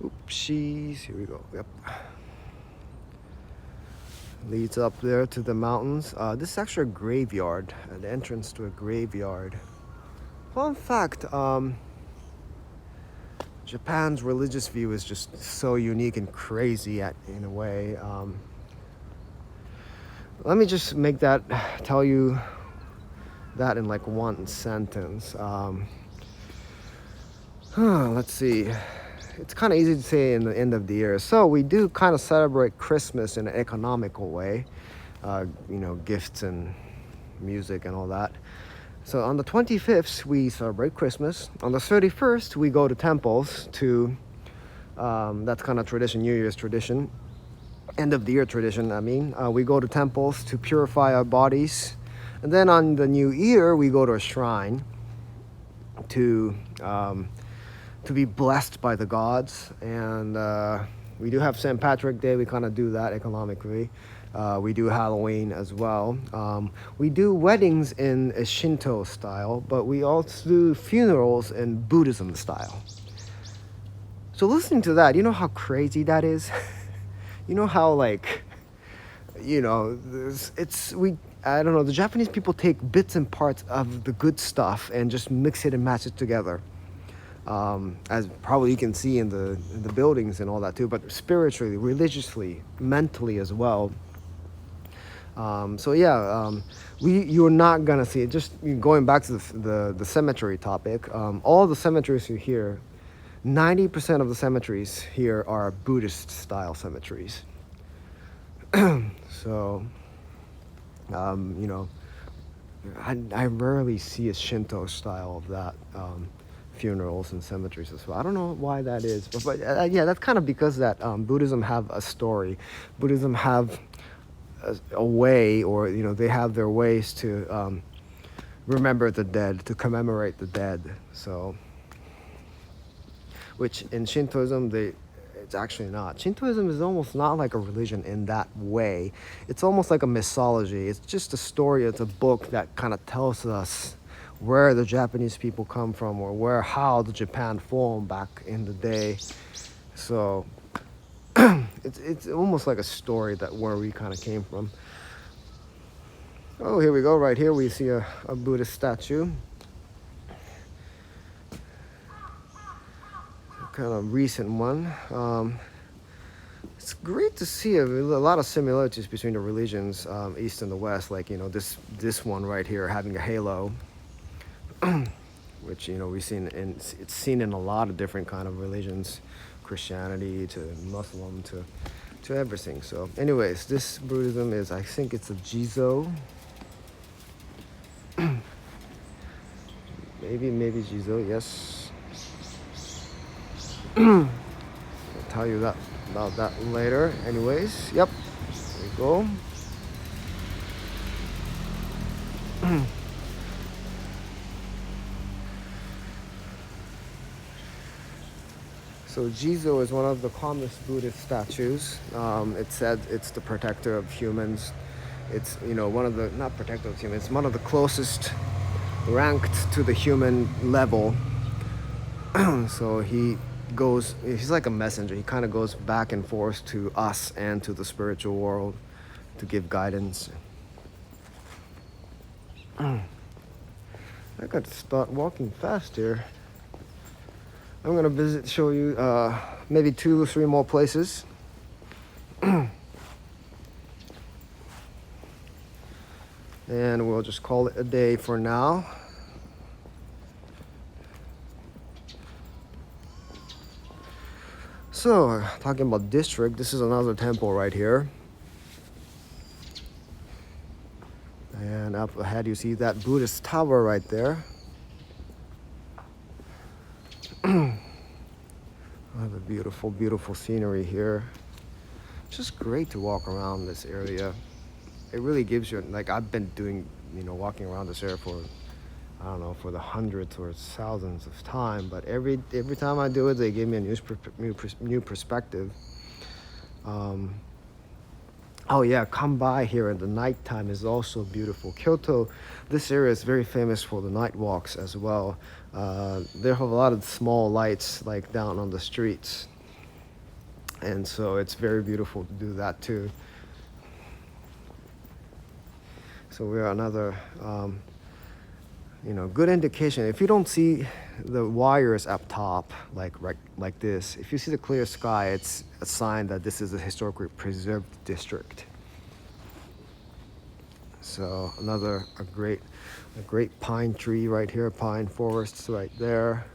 Oopsies, here we go. Yep. Leads up there to the mountains. This is actually a graveyard, an entrance to a graveyard. Fun fact, Japan's religious view is just so unique and crazy in a way. Let me just tell you that in like one sentence. Let's see. It's kind of easy to say in the end of the year. So we do kind of celebrate Christmas in an economical way. You know, gifts and music and all that. So on the 25th, we celebrate Christmas. On the 31st, we go to temples to, that's kind of tradition, New Year's tradition. End of the year tradition, I mean. We go to temples to purify our bodies. And then on the New Year, we go to a shrine to be blessed by the gods. And we do have St. Patrick's Day. We kind of do that economically. We do Halloween as well. We do weddings in a Shinto style, but we also do funerals in Buddhism style. So listening to that, you know how crazy that is? You know how like, you know, I don't know, the Japanese people take bits and parts of the good stuff and just mix it and match it together. As probably you can see in the buildings and all that too, but spiritually, religiously, mentally as well. So yeah, you're not gonna see it. Just going back to the cemetery topic, all the cemeteries you hear, 90% of the cemeteries here are Buddhist style cemeteries. So, you know, I rarely see a Shinto style of that. Funerals and cemeteries as well. I don't know why that is, but yeah, that's kind of because that Buddhism have a story. Buddhism have a way, or you know, they have their ways to remember the dead, to commemorate the dead. So, which in Shintoism it's actually not. Shintoism is almost not like a religion in that way. It's almost like a mythology. It's just a story. It's a book that kind of tells us where the Japanese people come from, or how the Japan formed back in the day. So it's almost like a story that where we kind of came from. Oh, here we go. Right here we see a Buddhist statue. Kind of recent one. It's great to see a lot of similarities between the religions, East and the West. Like, you know, this one right here having a halo. Which, you know, it's seen in a lot of different kind of religions, Christianity to Muslim to everything. So anyways, this Buddhism is, I think it's a Jizo. maybe Jizo, yes. I'll tell you about that later. Anyways, yep, there we go. So Jizo is one of the calmest Buddhist statues. It said it's the protector of humans. It's, you know, one of the, not protector of humans, it's one of the closest ranked to the human level. So he's like a messenger. He kind of goes back and forth to us and to the spiritual world to give guidance. I got to start walking fast here. I'm gonna show you maybe 2 or 3 more places. And we'll just call it a day for now. So, talking about district, this is another temple right here. And up ahead you see that Buddhist tower right there. Beautiful, beautiful scenery here. Just great to walk around this area. It really gives you, like, I've been doing, walking around this area for, I don't know, for the hundreds or thousands of time, but every time I do it, they give me a new perspective. Oh yeah, come by here at the nighttime is also beautiful. Kyoto, this area is very famous for the night walks as well. There have a lot of small lights like down on the streets, and so it's very beautiful to do that too. So we're another, good indication. If you don't see the wires up top, like this, if you see the clear sky, it's a sign that this is a historically preserved district. So a great pine tree right here, pine forests right there.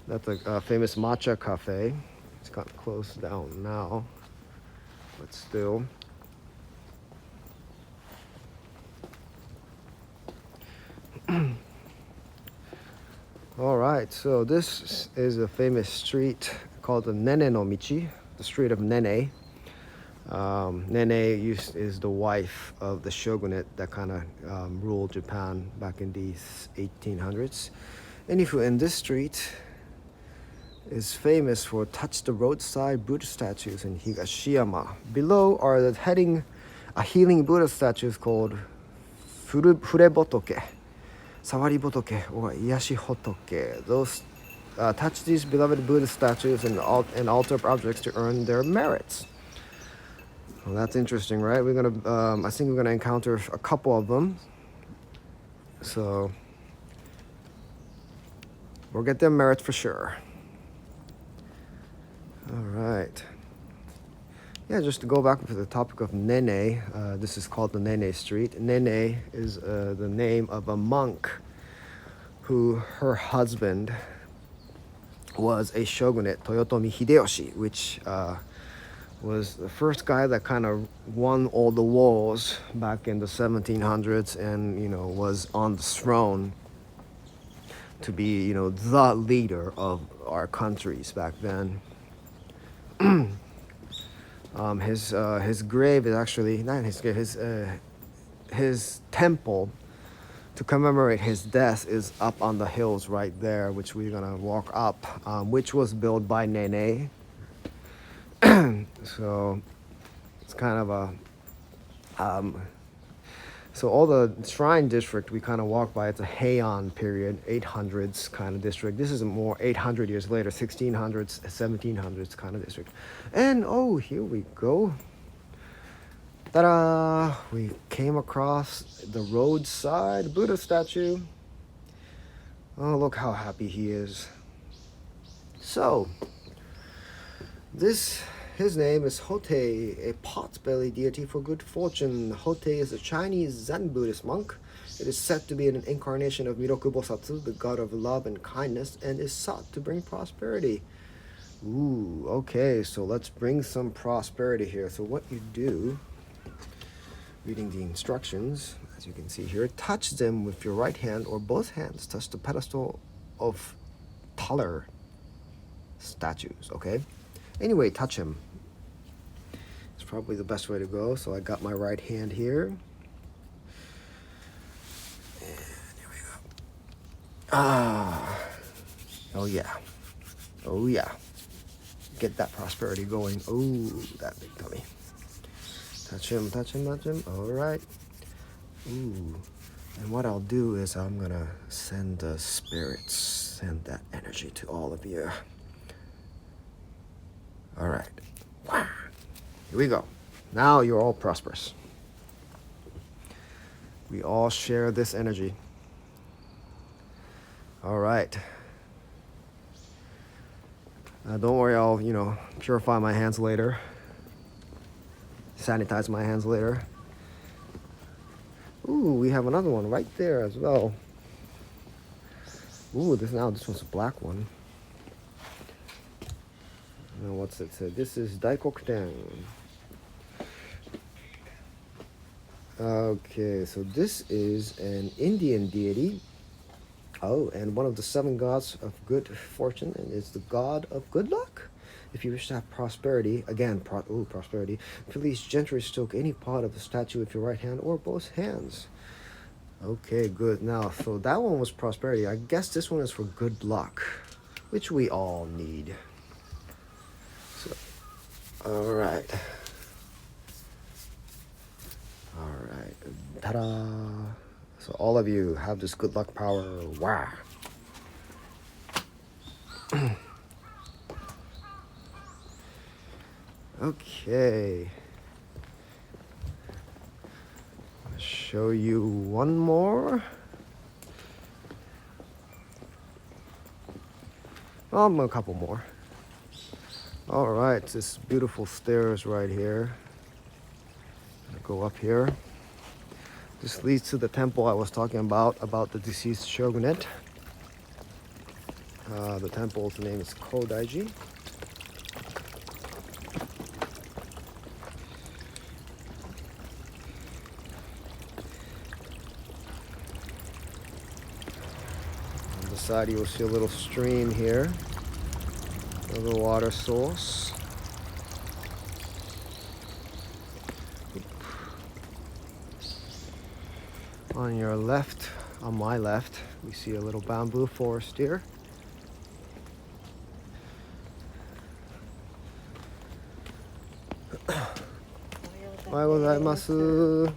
That's a famous matcha cafe. It's got closed down now, but still. All right, so this is a famous street called the Nene no Michi, the street of Nene. Nene is the wife of the shogunate that kind of ruled Japan back in the 1800s. And this street is famous for touch the roadside Buddha statues in Higashiyama. Below are a healing Buddha statues called Furebotoke, Sawari Botoke, or Yashi Hotoke. Those touch these beloved Buddha statues and altar objects to earn their merits. Well, that's interesting, right? I think we're gonna encounter a couple of them. So we'll get their merits for sure. All right. Yeah, just to go back to the topic of Nene, this is called the Nene Street. Nene is the name of a monk who her husband was a shogunate, Toyotomi Hideyoshi, which was the first guy that kind of won all the wars back in the 1700s and, was on the throne to be, the leader of our countries back then. His grave is actually, not his grave, his temple to commemorate his death is up on the hills right there, which we're gonna walk up, which was built by Nene. So it's kind of so all the shrine district we kind of walk by, it's a Heian period, 800s kind of district. This is a more 800 years later, 1600s, 1700s kind of district. And here we go. Ta-da! We came across the roadside Buddha statue. Oh, look how happy he is. So, his name is Hotei, a pot-bellied deity for good fortune. Hotei is a Chinese Zen Buddhist monk. It is said to be an incarnation of Miroku Bosatsu, the god of love and kindness, and is sought to bring prosperity. Ooh, okay, so let's bring some prosperity here. So what you do, reading the instructions, as you can see here, touch them with your right hand or both hands. Touch the pedestal of taller statues, okay? Anyway, touch him. It's probably the best way to go. So I got my right hand here. And here we go. Oh yeah. Oh yeah. Get that prosperity going. Oh, that big tummy. Touch him, touch him, touch him. All right. Ooh. And what I'll do is I'm gonna send the spirits, send that energy to all of you. All right. Wow. Here we go. Now you're all prosperous. We all share this energy. All right. Don't worry, I'll, purify my hands later. Sanitize my hands later. Ooh, we have another one right there as well. Ooh, this one's a black one. Now what's it say? This is Daikokuten. Okay, so this is an Indian deity Oh, and one of the 7 gods of good fortune is the god of good luck. If you wish to have prosperity, again, prosperity, please gently stroke any part of the statue with your right hand or both hands. Okay, good. Now, so that one was prosperity. I guess this one is for good luck, which we all need. So, all right. All right. Ta-da! So all of you have this good luck power. Wow. Okay. I'll show you one more. A couple more. All right, this beautiful stairs right here. I'll go up here. This leads to the temple I was talking about the deceased shogunate. The temple's name is Kodaiji. On the side you will see a little stream here, a little water source. On your left, on my left, we see a little bamboo forest here. Ohayou gozaimasu.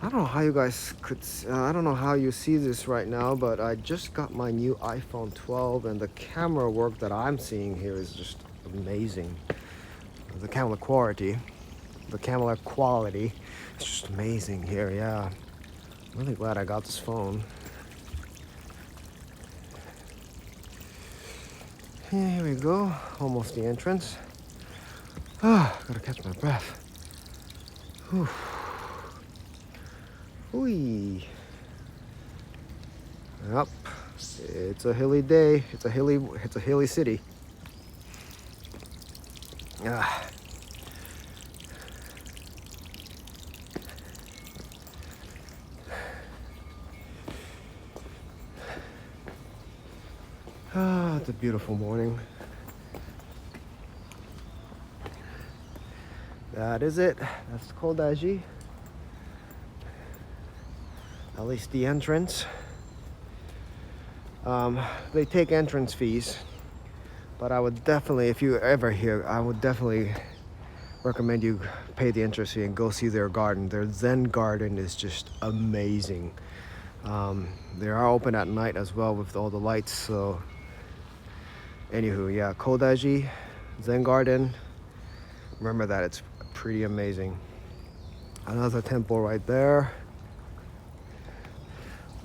I don't know how you guys could, I don't know how you see this right now, but I just got my new iPhone 12 and the camera work that I'm seeing here is just amazing. The camera quality is just amazing here, yeah. I'm really glad I got this phone. Here we go, almost the entrance. Gotta catch my breath. Whew. Whee. Yep, it's a hilly day. It's a hilly city. It's a beautiful morning. That is it. That's Kodaiji. At least the entrance. They take entrance fees, but I would definitely, if you're ever here, I would definitely recommend you pay the entrance fee and go see their garden. Their Zen garden is just amazing. They are open at night as well with all the lights. So, anywho, yeah, Kodaiji, Zen garden. Remember that, it's pretty amazing. Another temple right there.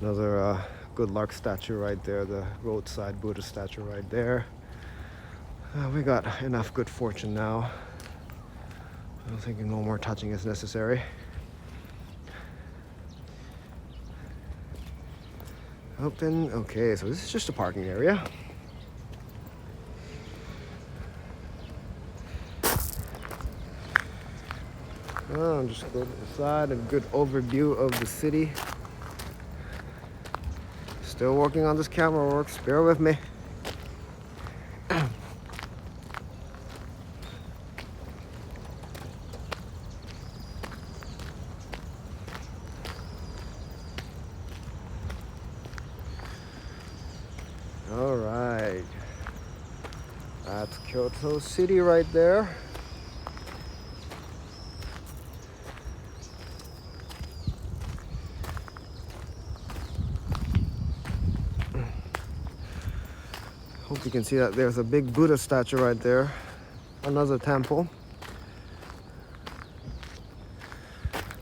Another good luck statue right there, the roadside Buddha statue right there. We got enough good fortune now. I don't think no more touching is necessary. Open, okay, so this is just a parking area. I'm just going inside, a good overview of the city. Still working on this camera work, bear with me. All right, that's Kyoto City right there. Hope you can see that there's a big Buddha statue right there. Another temple.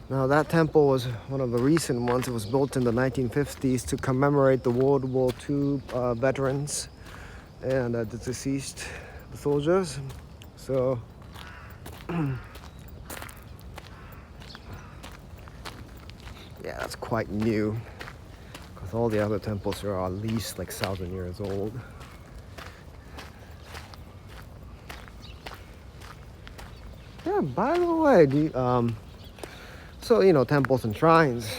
Now that temple was one of the recent ones. It was built in the 1950s to commemorate the World War II veterans and the deceased soldiers. So yeah, that's quite new, because all the other temples are at least like 1,000 years old. Yeah, by the way, So, temples and shrines.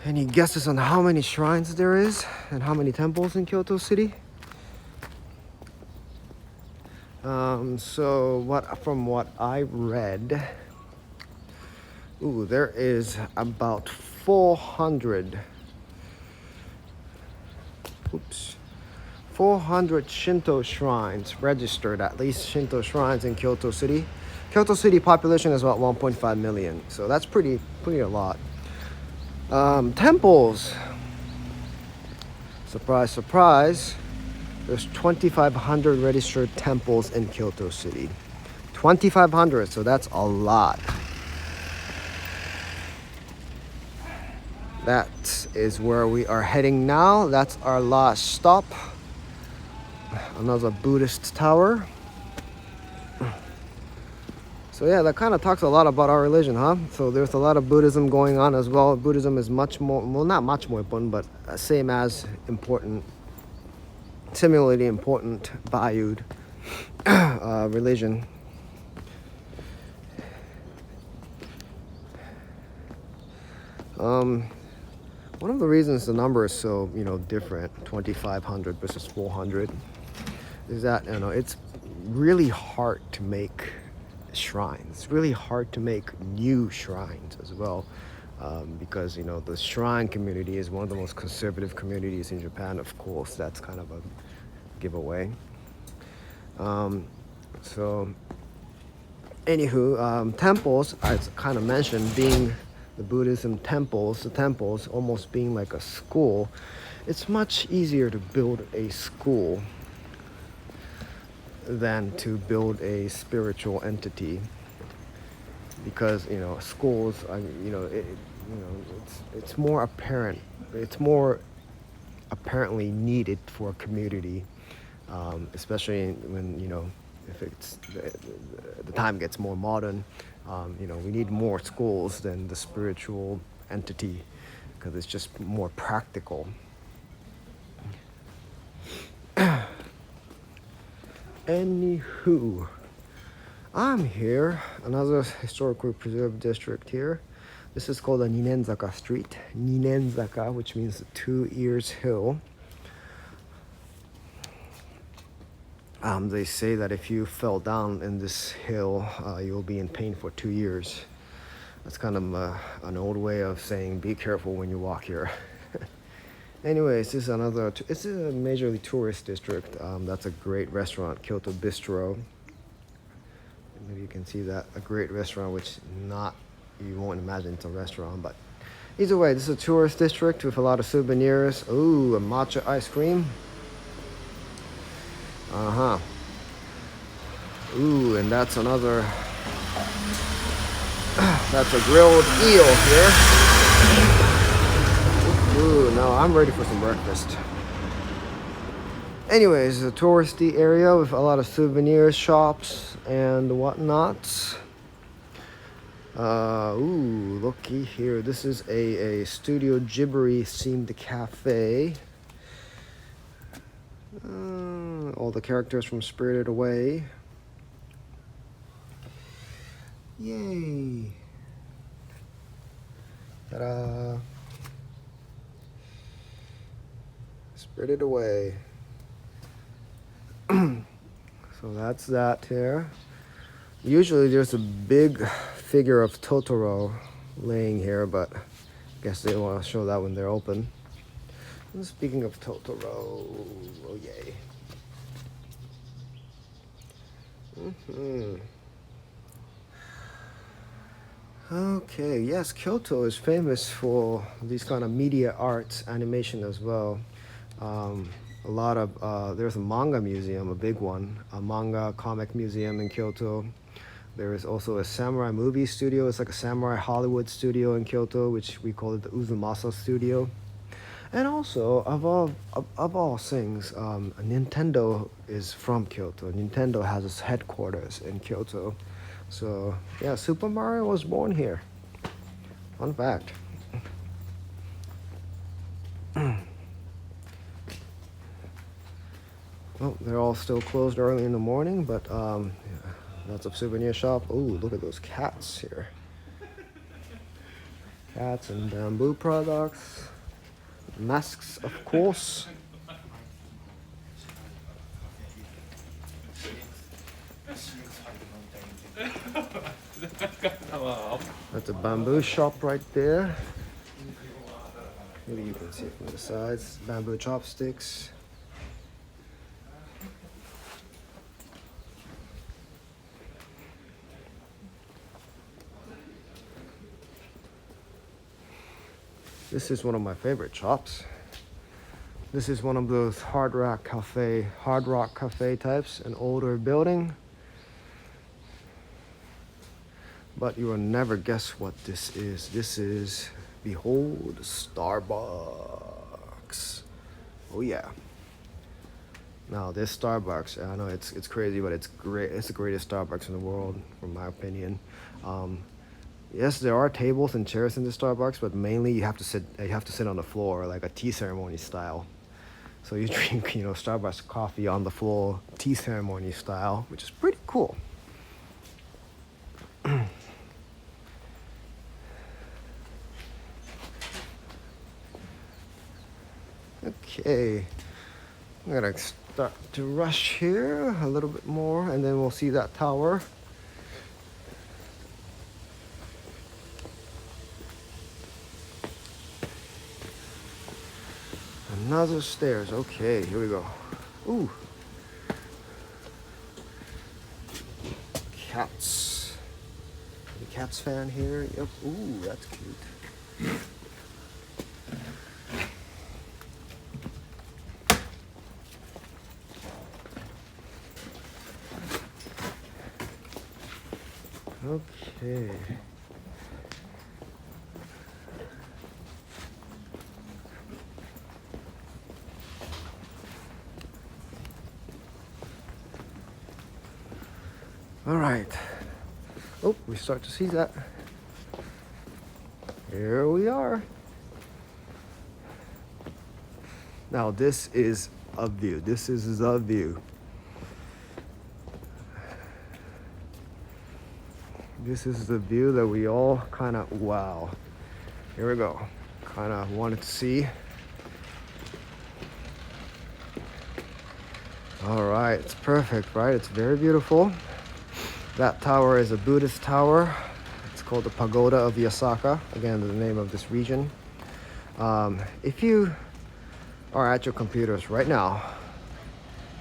Any guesses on how many shrines there is and how many temples in Kyoto City? From what I read, there is about 400 Shinto shrines registered, at least Shinto shrines in Kyoto City. Kyoto City population is about 1.5 million, so that's pretty a lot. Temples, surprise, surprise, there's 2,500 registered temples in Kyoto City. 2,500, so that's a lot. That is where we are heading now. That's our last stop. Another Buddhist tower. So yeah, that kind of talks a lot about our religion, huh? So there's a lot of Buddhism going on as well. Buddhism is much more, well, not much more important, but same as important, similarly important, valued religion. One of the reasons the number is so, different, 2,500 versus 400, is that, it's really hard to make shrines. It's really hard to make new shrines as well, because, the shrine community is one of the most conservative communities in Japan. Of course, that's kind of a giveaway. Temples, as kind of mentioned, being the Buddhism temples, the temples almost being like a school, it's much easier to build a school than to build a spiritual entity, because schools are, it's more apparent, it's more apparently needed for a community, especially when if it's the time gets more modern. We need more schools than the spiritual entity, because it's just more practical. Anywho, I'm here, another historically preserved district here. This is called the Ninenzaka Street. Ninenzaka, which means 2 Ears Hill. They say that if you fell down in this hill, you'll be in pain for 2 years. That's kind of an old way of saying be careful when you walk here. Anyways, this is it's a majorly tourist district. That's a great restaurant, Kyoto Bistro. Maybe you can see that, a great restaurant, which you won't imagine it's a restaurant, but either way, this is a tourist district with a lot of souvenirs. Ooh, a matcha ice cream. Ooh, and that's a grilled eel here. Ooh, now I'm ready for some breakfast. Anyways, a touristy area with a lot of souvenir shops and whatnot. Ooh, looky here. This is a Studio Ghibli themed cafe. All the characters from Spirited Away. Yay! Ta-da! Spirited Away. So that's that here. Usually there's a big figure of Totoro laying here, but I guess they want to show that when they're open. And speaking of Totoro, oh yay. Okay, yes, Kyoto is famous for these kind of media arts, animation as well. There's a manga museum, a big one, a manga comic museum in Kyoto. There is also a samurai movie studio. It's like a samurai Hollywood studio in Kyoto, which we call it the Uzumasa Studio. And also, of all things, Nintendo is from Kyoto. Nintendo has its headquarters in Kyoto. So, yeah, Super Mario was born here. Fun fact. Well, they're all still closed early in the morning, but Lots of souvenir shop. Oh, look at those cats here. Cats and bamboo products. Masks, of course. That's a bamboo shop right there. Maybe you can see it from the sides. Bamboo chopsticks. This is one of my favorite shops. This is one of those hard rock cafe types, an older building. But you will never guess what this is. This is, behold, Starbucks. Oh yeah. Now this Starbucks, I know it's crazy, but it's great. It's the greatest Starbucks in the world, from my opinion. Yes, there are tables and chairs in the Starbucks, but mainly you have to sit on the floor, like a tea ceremony style. So you drink, Starbucks coffee on the floor, tea ceremony style, which is pretty cool. Okay, I'm gonna start to rush here a little bit more, and then we'll see that tower. Another stairs. Okay, here we go. Ooh. Cats. The cats fan here. Yep. Ooh, that's cute. Okay. All right. Oh, we start to see that. Here we are. Now this is a view. This is the view. This is the view that we all kind of, wow. Here we go. Kind of wanted to see. All right, it's perfect, right? It's very beautiful. That tower is a Buddhist tower. It's called the Pagoda of Yasaka. Again, the name of this region. If you are at your computers right now,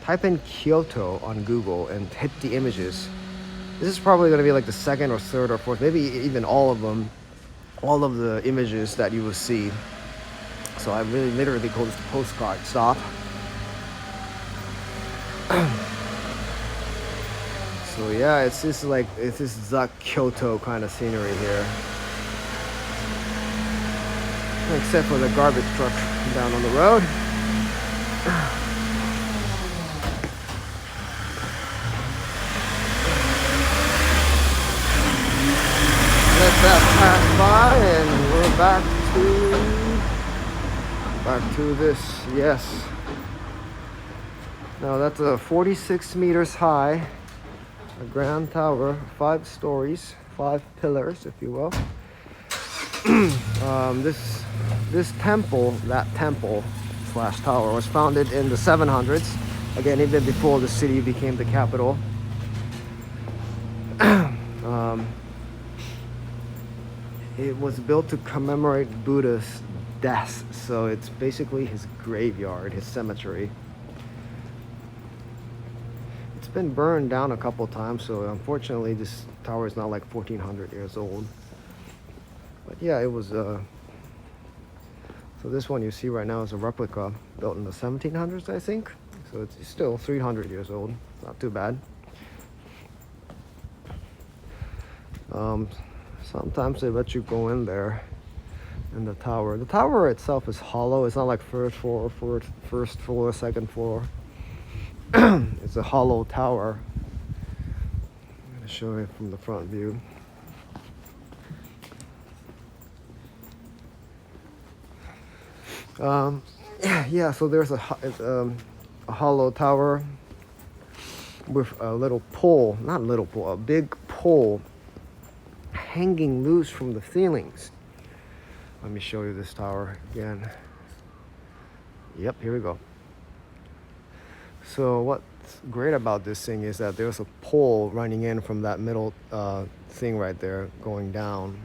type in Kyoto on Google and hit the images. This is probably going to be like the second or third or fourth, maybe even all of them, all of the images that you will see. So I really literally call this the postcard stop. So yeah, it's just like, it's just the Kyoto kind of scenery here. Except for the garbage truck down on the road. Let that pass by and we're back to this, yes. Now that's a 46 meters high, a grand tower, 5 stories, 5 pillars, if you will. This temple, that temple slash tower, was founded in the 700s. Again, even before the city became the capital. It was built to commemorate Buddha's death, so it's basically his graveyard, his cemetery. It's been burned down a couple times, so unfortunately this tower is not like 1400 years old. But yeah, it was so this one you see right now is a replica built in the 1700s, I think. So it's still 300 years old. Not too bad. Sometimes they let you go in there in the tower. The tower itself is hollow. It's not like first floor, second floor. It's a hollow tower. I'm going to show you from the front view. Yeah, so there's a hollow tower. with a little pole, not a little pole, a big pole hanging loose from the ceilings. Let me show you this tower again. Yep, here we go. So what's great about this thing is that there's a pole running in from that middle thing right there going down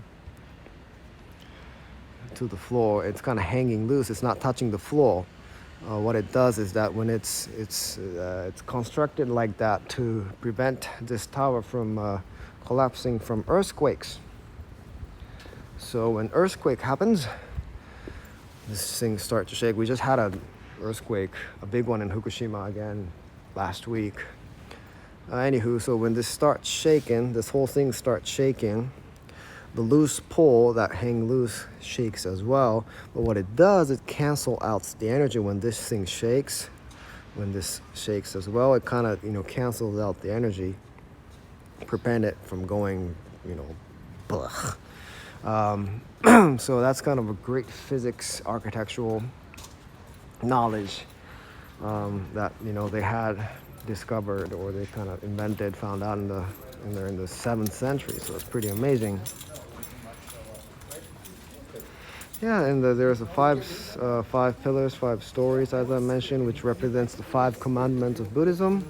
to the floor. It's kind of hanging loose. It's not touching the floor. What it does is that when it's constructed like that to prevent this tower from collapsing from earthquakes. So when earthquake happens, this thing starts to shake. We just had an earthquake, a big one in Fukushima again last week. Anywho, so when this starts shaking, this whole thing starts shaking, the loose pole that hang loose shakes as well. But what it does, it cancels out the energy when this thing shakes. When this shakes as well, it kind of, cancels out the energy, prevent it from going, blah. So that's kind of a great physics, architectural knowledge that they had discovered, or they kind of invented, found out in the 7th century. So it's pretty amazing. Yeah, and there's a five pillars, 5 stories, as I mentioned, which represents the 5 commandments of Buddhism,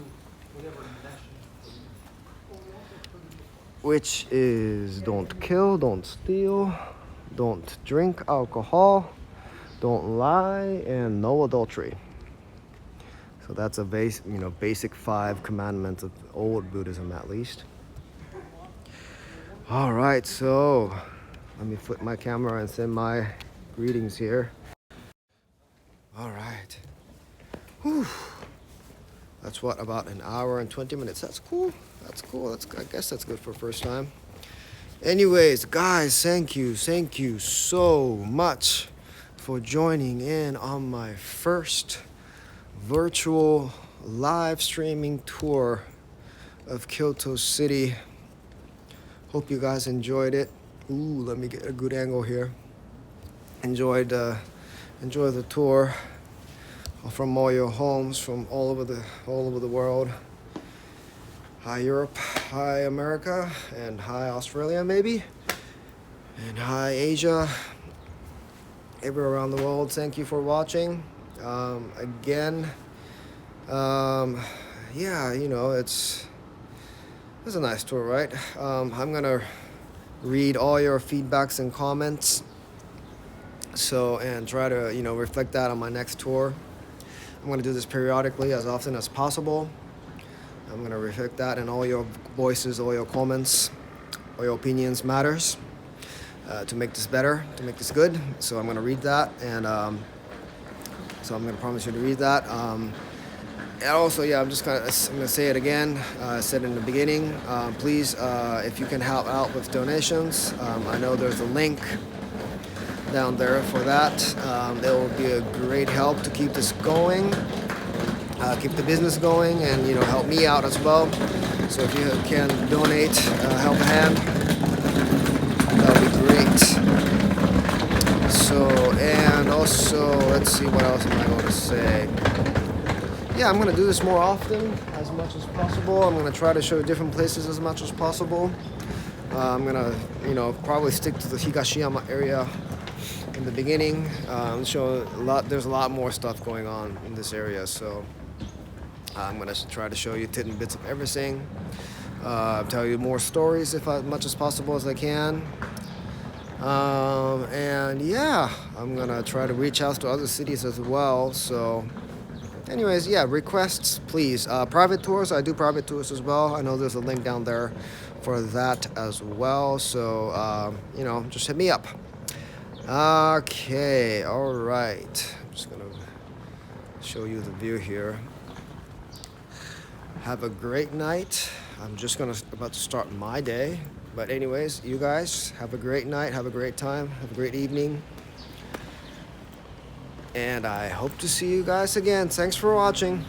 which is don't kill, don't steal, don't drink alcohol, don't lie, and no adultery. So that's a basic 5 commandments of old Buddhism, at least. All right, so let me flip my camera and send my greetings here. All right. Whew. That's about an hour and 20 minutes. That's cool. I guess that's good for first time. Anyways, guys, thank you so much for joining in on my first virtual live streaming tour of Kyoto City. Hope you guys enjoyed it. Ooh, let me get a good angle here. Enjoy the tour from all your homes from all over the world. Hi Europe, hi America, and hi Australia maybe, and hi Asia, everywhere around the world. Thank you for watching. Again, it's a nice tour, right? I'm gonna read all your feedbacks and comments, and try to reflect that on my next tour. I'm gonna do this periodically, as often as possible. I'm gonna reflect that, and all your voices, all your comments, all your opinions matters to make this better, to make this good. So I'm gonna read that, and so I'm gonna promise you to read that. And also, I'm gonna say it again. I said in the beginning. Please, if you can help out with donations, I know there's a link down there for that. It will be a great help to keep this going, keep the business going, and help me out as well. So if you can donate, help a hand, that would be great. So, and also, let's see, what else am I going to say? Yeah, I'm going to do this more often, as much as possible. I'm going to try to show different places as much as possible. I'm going to, probably stick to the Higashiyama area in the beginning. Show there's a lot more stuff going on in this area, so I'm going to try to show you tidbits of everything. Tell you more stories as much as possible as I can. And yeah, I'm going to try to reach out to other cities as well. So anyways, requests, please. Private tours, I do private tours as well. I know there's a link down there for that as well. So, just hit me up. Okay, all right. I'm just going to show you the view here. Have a great night. I'm just about to start my day. But anyways, you guys have a great night, have a great time, have a great evening. And I hope to see you guys again. Thanks for watching.